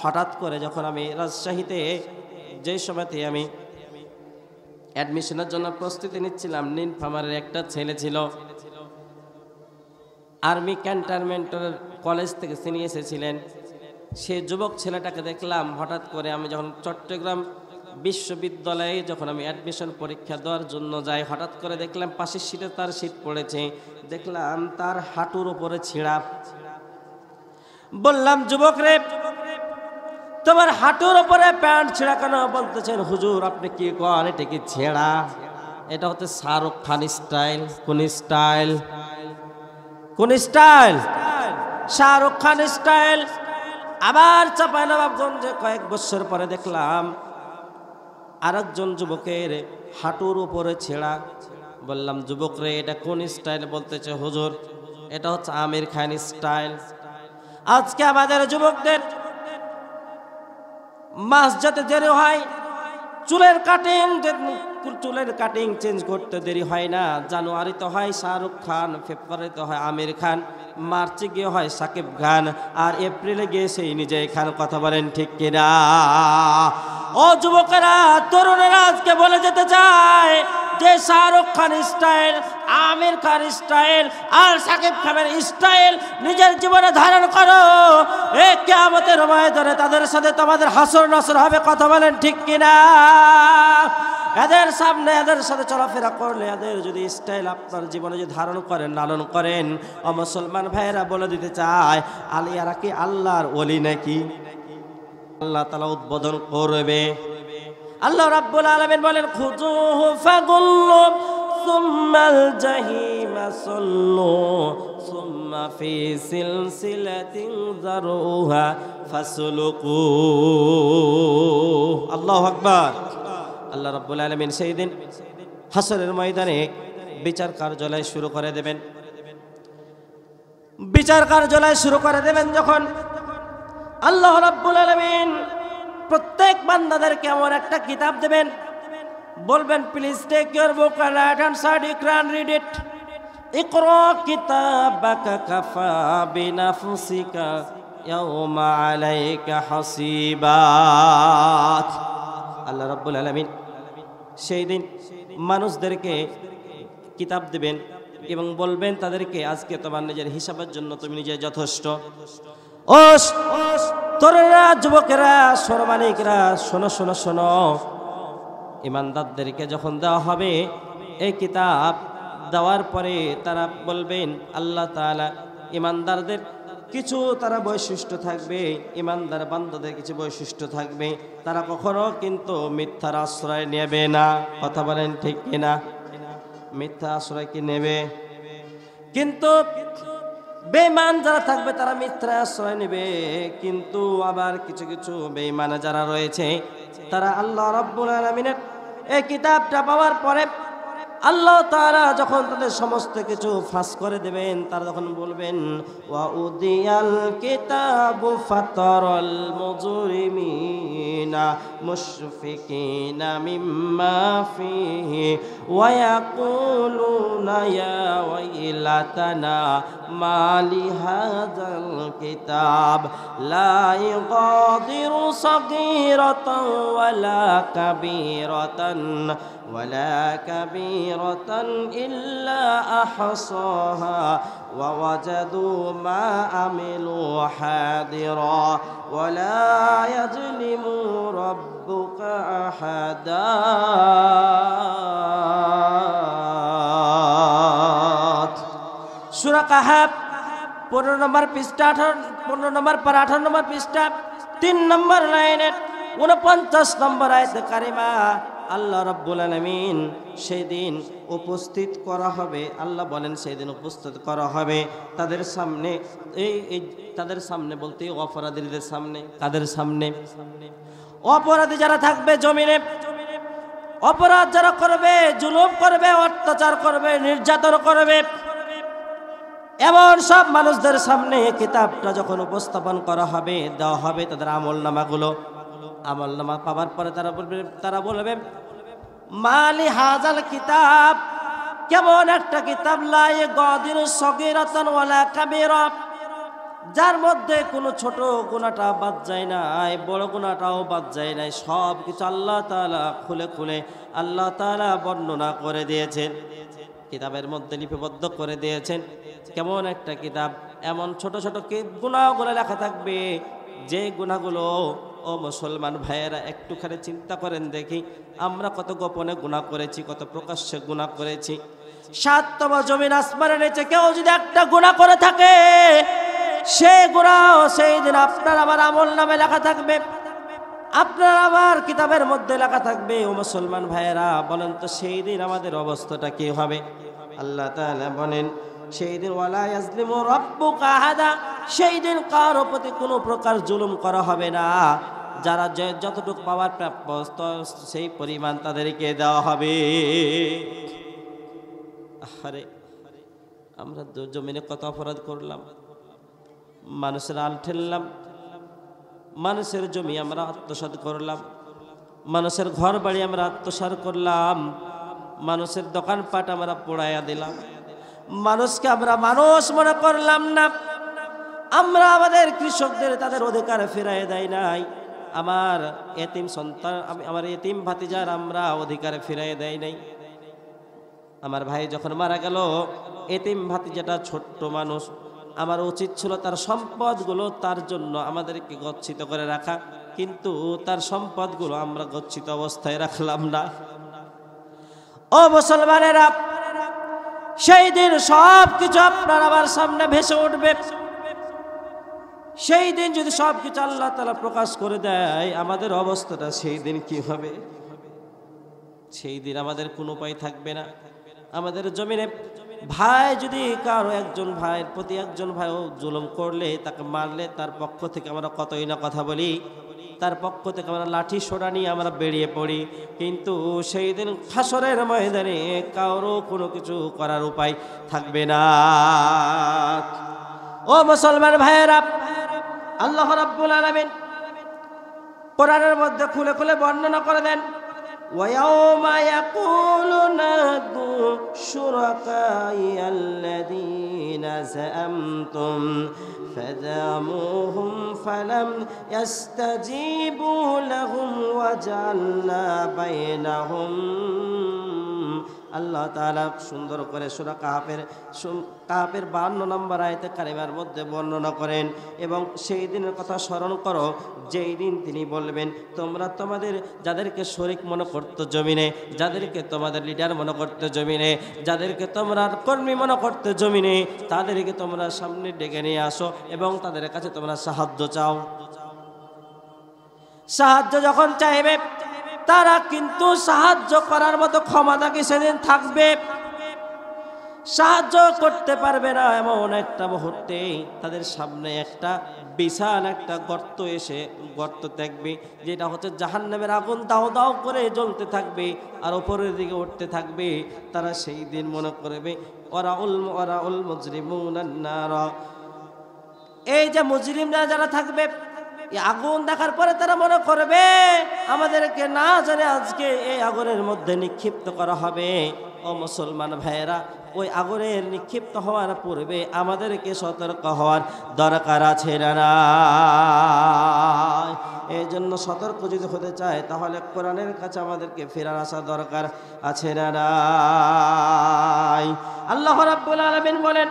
Speaker 1: হঠাৎ করে, যখন আমি রাজশাহীতে যে সময়তে আমি অ্যাডমিশনের জন্য প্রস্তুতি নিচ্ছিলাম, নীলফামারের একটা ছেলে ছিল, আর্মি ক্যান্টনমেন্টের কলেজ থেকে তিনি এসেছিলেন। সেই যুবক ছেলেটাকে দেখলাম হঠাৎ করে, আমি যখন চট্টগ্রাম বিশ্ববিদ্যালয়ে যখন আমি অ্যাডমিশন পরীক্ষা দেওয়ার জন্য যাই, হঠাৎ করে দেখলাম পাশের সিটে তার সিট পড়েছে, দেখলাম তার হাঁটুর উপরে ছিঁড়া। বললাম, যুবক রে, তোমার হাঁটুর উপরে প্যান্ট ছিঁড়া কেন? বলতেছেন, হুজুর আপনি কি করেন, এটা কি ছেঁড়া? এটা হচ্ছে শাহরুখ খান স্টাইল। কোন স্টাইল? কোন স্টাইল? শাহরুখ খান স্টাইল। আবার চাঁপাইনবাবগঞ্জে কয়েক বছর পরে দেখলাম আরেকজন যুবকের হাঁটুর উপরে ছেঁড়া। বললাম, যুবক রে, এটা কোন স্টাইল? বলতেছে, হুজুর এটা হচ্ছে আমির খান স্টাইল। আজকে আমাদের যুবকদের মাস যাতে দেরি হয়, চুলের কাটিং চেঞ্জ করতে দেরি হয় না। জানুয়ারিতে হয় শাহরুখ খান, ফেব্রুয়ারিতে হয় আমির খান, মার্চে গিয়ে হয় সাকিব খান, আর এপ্রিলে গিয়ে সেই নিজেই খান। কথা বলেন ঠিক কিনা? ও যুবকেরা, তরুণেরা, আজকে বলে যেতে চায় যে শাহরুখ খান স্টাইল, আমির খান স্টাইল আর সাকিব খানের স্টাইল নিজের জীবনে ধারণ করো। এ কিয়ামতের ময়দানে তাদের সাথে তোমাদের হাসর নাসর হবে। কথা বলেন ঠিক কিনা? এদের সামনে এদের সাথে চলাফেরা করলে, এদের যদি স্টাইল আপনার জীবনে যদি ধারণ করেন, লালন করেন, ও মুসলমান ভাইয়েরা বলে দিতে চায়, আলিয়ারা কি আল্লাহর ওলি নাকি? আল্লাহ তাআলা উদ্বোধন করবে। আল্লাহ রাব্বুল আলামিন বলেন, খুযুহু ফাগুল্লু সুম্মাল জাহিমা সাল্লু সুম্মা ফি সিলসিলাতিন যারুহা ফাসলুকু। আল্লাহু আকবার। আল্লাহ রাব্বুল আলামিন সেই দিন হাসরের ময়দানে বিচার কার্যালয় শুরু করে দেবেন। বিচার কার্যালয় শুরু করে দেবেন যখন, আল্লাহ রাব্বুল আলামিন প্রত্যেক বান্দাদেরকে এমন একটা কিতাব দেবেন, বলবেন, please take your book and right hand side, you can read it. ইকরা কিতাবাকা কাফা বিনাফসিকা ইয়াওমা আলাইকা হাসিবা। আল্লাহ রাব্বুল আলামিন সেই দিন মানুষদেরকে কিতাব দেবেন এবং বলবেন তাদেরকে, আজকে তোমার নিজের হিসাবের জন্য তুমি নিজে যথেষ্ট। ও তরুণরা, যুবকেরা, সোনামানিকরা, শোনো শোনো শোনো। ইমানদারদেরকে যখন দেওয়া হবে এই কিতাব, দেওয়ার পরে তারা বলবেন, আল্লাহ তাআলা ইমানদারদের কিছু তারা বৈশিষ্ট্য থাকবে, ইমানদার বান্দাদের কিছু বৈশিষ্ট্য থাকবে, তারা কখনো কিন্তু মিথ্যার আশ্রয় নেবে না। কথা বলেন ঠিক কিনা? মিথ্যা আশ্রয় কি নেবে? কিন্তু বেঈমান যারা থাকবে তারা মিথ্যা আশ্রয় নেবে। কিন্তু আবার কিছু কিছু বেঈমান যারা রয়েছে, তারা আল্লাহ রাব্বুল আলামিনের এই কিতাবটা পাওয়ার পরে আল্লাহ তাআলা যখন তাদের সমস্ত কিছু ফাঁস করে দেবেন, তারা যখন বলবেন, ওয়া উদিয়াল কিতাবু ফাতারাল মুজরিমিনা মুশফিকিনা মিম্মা ফিহি ওয়া ইয়াকুলুনা ইয়া ওয়াইলাতানা মা লিহাযাল কিতাব লা ইগাদিরু সাগীরাতান ওয়ালা কাবীরাতান ولا كبيرة إلا أحصاها ووجدوا ما عملوا حاضرا ولا يظلم ربك أحدا সূরা কাহাফ 15 নম্বর পৃষ্ঠা 15 নম্বর পারা 18 নম্বর পৃষ্ঠা 3 নম্বর লাইনের 49 নম্বর আয়াত কারিমা আল্লাহ রাব্বুল আলামিন সেই দিন উপস্থিত করা হবে। আল্লাহ বলেন সেই দিন উপস্থিত করা হবে তাদের সামনে, এই তাদের সামনে বলতে অপরাধীদের সামনে। কাদের সামনে? অপরাধী যারা থাকবে জমিনে, অপরাধ যারা করবে, জুলুম করবে, অত্যাচার করবে, নির্যাতন করবে, এমন সব মানুষদের সামনে কিতাবটা যখন উপস্থাপন করা হবে, দেওয়া হবে তাদের আমলনামা পাওয়ার পরে তারা বলবে মালি হাজাল কিতাব, কেমন একটা কিতাব, লা ইয়াগাদিরু সগীরাতান ওয়ালা কাবীরা, যার মধ্যে কোনো ছোট গুনাহটা বাদ যায় নাই, বড় গুনাহটাও বাদ যায় নাই, সব কিছু আল্লাহ তাআলা খুলে খুলে আল্লাহ তাআলা বর্ণনা করে দিয়েছেন, কিতাবের মধ্যে লিপিবদ্ধ করে দিয়েছেন। কেমন একটা কিতাব, এমন ছোট ছোট গুনাহগুলো লেখা থাকবে, যে গুনাহগুলো, ও মুসলমান ভাইয়েরা একটুখানি চিন্তা করেন দেখি, আমরা কত গোপনে গুনাহ করেছি, কত প্রকাশ্যে গুনাহ করেছি। ৭তম জমিন আসমানের নিচে কেউ যদি একটা গুনাহ করে থাকে, সেই গুনাহ সেই দিন আপনার আমার আমল নামে লেখা থাকবে, আপনার আমার কিতাবের মধ্যে লেখা থাকবে। ও মুসলমান ভাইয়েরা বলেন তো, সেই দিন আমাদের অবস্থাটা কি হবে? আল্লাহ তাআলা বলেন সেই দিন ওয়ালা ইয়াজলিমু রাব্বুকা আহাদা, সেই দিন কারো প্রতি কোনো প্রকার জুলুম করা হবে না, যারা যতটুকু পাওয়ার প্রাপ্য সেই পরিমাণ তাদেরকে দেওয়া হবে। আরে আমরা জমিনে কত অপরাধ করলাম, মানুষের আল ঠেললাম, মানুষের জমি আমরা আত্মসাৎ করলাম, মানুষের ঘর বাড়ি আমরা আত্মসাৎ করলাম, মানুষের দোকানপাট আমরা পোড়াইয়া দিলাম, মানুষকে আমরা মানুষ মনে করলাম না, আমরা আমাদের কৃষকদের তাদের অধিকার ফিরাই দেয় নাই, আমার এতিম সন্তান, আমার এতিম ভাতিজার আমরা অধিকার ফিরাই দেয় নাই। আমার ভাই যখন মারা গেল, এতিম ভাতিজাটা ছোট্ট মানুষ, আমার উচিত ছিল তার সম্পদগুলো তার জন্য আমাদেরকে গচ্ছিত করে রাখা, কিন্তু তার সম্পদগুলো আমরা গচ্ছিত অবস্থায় রাখলাম না। ও মুসলমানেরা, সেই দিন সব কিছু আপনার আমার সামনে ভেসে উঠবে। সেই দিন যদি সব কিছু আল্লাহ তাআলা প্রকাশ করে দেয়, আমাদের অবস্থাটা সেই দিন কি হবে? সেই দিন আমাদের কোনো উপায় থাকবে না। আমাদের জমিনে ভাই যদি কারো একজন ভাইয়ের প্রতি একজন ভাইও জুলুম করলে, তাকে মারলে, তার পক্ষ থেকে আমরা কতই না কথা বলি, তার পক্ষ থেকে আমরা লাঠি সোটা নিয়ে আমরা বেরিয়ে পড়ি, কিন্তু সেই দিন হাসরের ময়দানে কারো কোনো কিছু করার উপায় থাকবে না। ও মুসলমান ভাইয়েরা, আল্লাহ রাব্বুল আলামিন কোরআনের মধ্যে খুলে খুলে বর্ণনা করে দেন, وَيَوْمَ يَقُولُ نَادُوا شُرَكَائِيَ الَّذِينَ زَعَمْتُمْ فَدَعَوْهُمْ فَلَمْ يَسْتَجِيبُوا لَهُمْ وَجَعَلْنَا بَيْنَهُمْ, আল্লাহ তাআলা সুন্দর করে সূরা কাহাফের 52 নম্বর আয়াতে কারিমার মধ্যে বর্ণনা করেন, এবং সেই দিনের কথা স্মরণ করো যেই দিন তিনি বলবেন, তোমরা তোমাদের যাদেরকে শরীক মনে করতে জমিনে, যাদেরকে তোমাদের লিডার মনে করতে জমিনে, যাদেরকে তোমরা কর্মী মনে করতে জমিনে, তাদেরকে তোমরা সামনে ডেকে নিয়ে আসো এবং তাদের কাছে তোমরা সাহায্য চাও। সাহায্য যখন চাইবে, তারা কিন্তু সাহায্য করার মতো ক্ষমতা কি সেদিন থাকবে? সাহায্য করতে পারবে না। এমন একটা মুহূর্তে তাদের সামনে একটা বিশাল একটা গর্ত থাকবে, যেটা হচ্ছে জাহান্নামের আগুন দাও দাও করে জ্বলতে থাকবে আর উপরের দিকে উঠতে থাকবে। তারা সেই দিন মনে করবে ওয়ারাউল মুজরিমুনান নার, এই যে মুজরিমরা যারা থাকবে, এই আগুন দেখার পরে তারা মনে করবে আমাদেরকে না জানে আজকে এই আগুনের মধ্যে নিক্ষিপ্ত করা হবে। ও মুসলমান ভাইয়েরা, ওই আগুনের নিক্ষিপ্ত হওয়ার পূর্বে আমাদেরকে সতর্ক হওয়ার দরকার আছে না? এই জন্য সতর্ক যদি হতে চায়, তাহলে কোরআনের কাছে আমাদেরকে ফিরে আসা দরকার আছে না? আল্লাহ রাব্বুল আলামিন বলেন,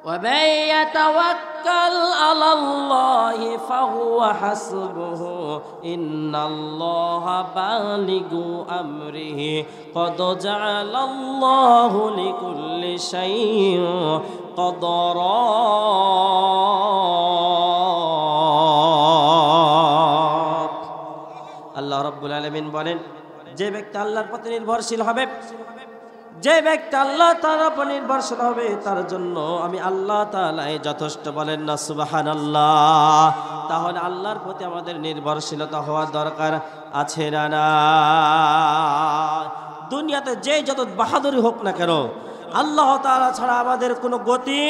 Speaker 1: وَمَن يَتَوَكَّلْ عَلَى اللَّهِ فَهُوَ حَسْبُهُ إِنَّ اللَّهَ بَالِغُ أَمْرِهِ قَدْ جَعَلَ اللَّهُ لِكُلِّ شَيْءٍ قَدْرًا। আল্লাহ রাব্বুল আলামিন বলেন, যে ব্যক্তি আল্লাহর প্রতি নির্ভরশীল হবে, যে ব্যক্তি আল্লাহ তাআলার উপর নির্ভরশীল হবে, তার জন্য আমি আল্লাহ তাআলাই যথেষ্ট। বলেন না সুবহানাল্লাহ। তাহলে আল্লাহর প্রতি আমাদের নির্ভরশীলতা হওয়া দরকার আছে না না? দুনিয়াতে যে যত বাহাদুরি হোক না কেন, আল্লাহ তাআলা ছাড়া আমাদের কোনো গতি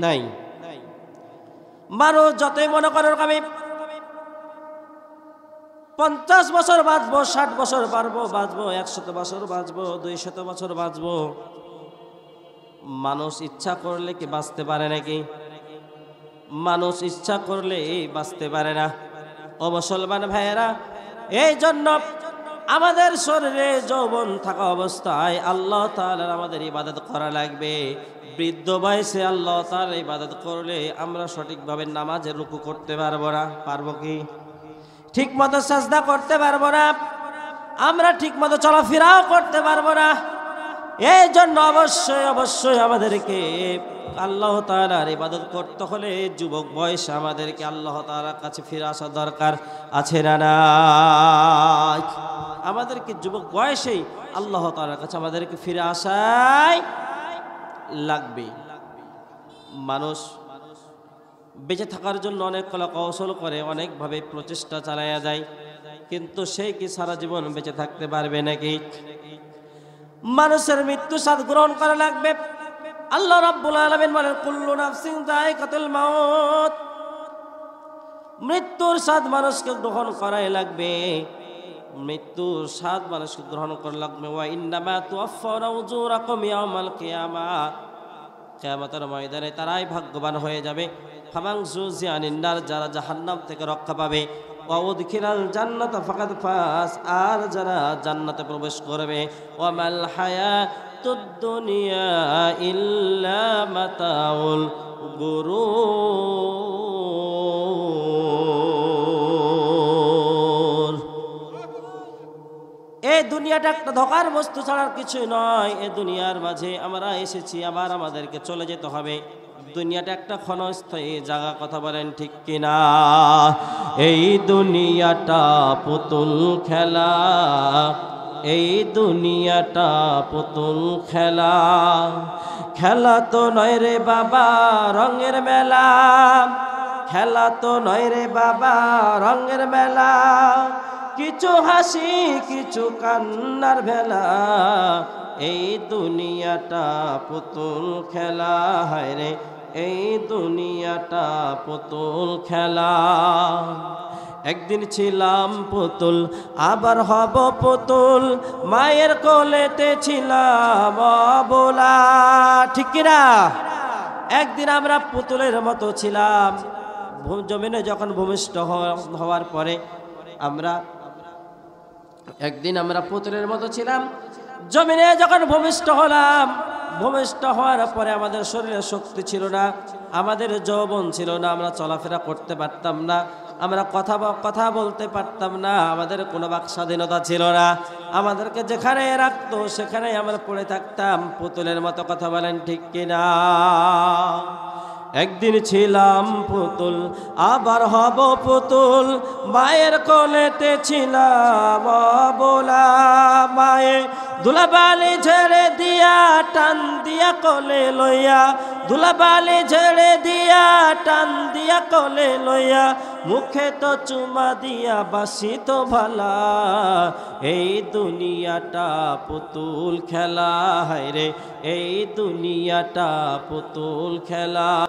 Speaker 1: নাই। মানুষ যতই মনে করেন আমি 50 বছর বাঁচবো, 60 বছর বাঁচবো, 100 বছর বাঁচবো, 200 বছর বাঁচবো, মানুষ ইচ্ছা করলে কি বাঁচতে পারে নাকি? মানুষ ইচ্ছা করলে বাঁচতে পারে না। ও মুসলমান ভাইয়েরা, এই জন্য আমাদের শরীরে যৌবন থাকা অবস্থায় আল্লাহ তাআলার আমাদের ইবাদত করা লাগবে। বৃদ্ধ বয়সে আল্লাহ তাআলার ইবাদত করলে আমরা সঠিকভাবে নামাজে রুকু করতে পারবো না। পারবো কি? ঠিক মতো সাজদা করতে পারবো না, আমরা ঠিক মতো চলাফেরাও করতে পারবো না। এই জন্য অবশ্যই অবশ্যই আমাদেরকে আল্লাহ তাআলার ইবাদত করতে হলে যুবক বয়সে আমাদেরকে আল্লাহ তাআলার কাছে ফিরে আসা দরকার আছে না না? আমাদেরকে যুবক বয়সেই আল্লাহ তাআলার কাছে আমাদেরকে ফিরে আসাই লাগবে। মানুষ বেঁচে থাকার জন্য অনেক কলা কৌশল করে, অনেকভাবে প্রচেষ্টা চালায়া যায়, কিন্তু সে কি সারা জীবন বেঁচে থাকতে পারবে নাকি? মানুষের মৃত্যু স্বাদ গ্রহণ করা লাগবে। আল্লাহ রাব্বুল আলামিন বলেন, কুল্লু নাফসিন যায়িকাতুল মাউত। মৃত্যুর স্বাদ মানুষকে গ্রহণ করাই লাগবে, মৃত্যুর স্বাদ মানুষকে গ্রহণ করা লাগবে। ওয়া ইন্নামা তুওয়াফাউনা উজুরাকুম ইয়াওমাল কিয়ামাহ। কিয়ামতের ময়দানে তারাই ভাগ্যবান হয়ে যাবে। ফামান যুযিয়া আনিন নার, যারা জাহান্নাম থেকে রক্ষা পাবে। ওয়া উদখিলাল জান্নাতা ফাকাদ ফাজ, আর যারা জান্নাতে প্রবেশ করবে। ওয়া মাল হায়াতুদ দুনিয়া ইল্লা মাতাউল গুরুর। এই দুনিয়াটা একটা ধোঁকার বস্তু ছাড়ার কিছু নয়। এই দুনিয়ার মাঝে আমরা এসেছি, আবার আমাদেরকে চলে যেতে হবে। দুনিয়াটা একটা ক্ষণস্থায়ী জায়গা, কথা বলেন ঠিক কিনা? এই দুনিয়াটা পুতুল খেলা, এই দুনিয়াটা পুতুল খেলা। খেলা তো নয় রে বাবা রঙের মেলা, খেলা তো নয় রে বাবা রঙের মেলা। কিছু হাসি কিছু কান্নার ভেলা, এই দুনিয়াটা পুতুল খেলা। হায় রে এই দুনিয়াটা পুতুল খেলা। একদিন ছিলাম পুতুল, আবার হব পুতুল, মায়ের কোলেতে ছিলাম অবলা। ঠিক কিনা? একদিন আমরা পুতুলের মতো ছিলাম। জমিনে যখন ভূমিষ্ঠ হওয়ার পরে একদিন আমরা পুতুলের মতো ছিলাম। জমিনে যখন ভূমিষ্ঠ হলাম, ভূমিষ্ঠ হওয়ার পরে আমাদের শরীরে শক্তি ছিল না, আমাদের যৌবন ছিল না, আমরা চলাফেরা করতে পারতাম না, আমরা কথা বলতে পারতাম না, আমাদের কোনো বাক স্বাধীনতা ছিল না। আমাদেরকে যেখানে রাখতো সেখানেই আমরা পড়ে থাকতাম পুতুলের মতো। কথা বলেন ঠিক কিনা? একদিন ছিলাম পুতুল, আবার হব পুতুল, মায়ের কোলেতে ছিলাম অবলা। মায়ে দুলাবালি ঝেড়ে দিয়া টান দিয়া কোলে লইয়া, দুলাবালি ঝেড়ে দিয়া টান দিয়া কোলে লইয়া, মুখে তো চুমা দিয়া বাসি তো ভালা। এই দুনিয়াটা পুতুল খেলা, হায় রে এই দুনিয়াটা পুতুল খেলা।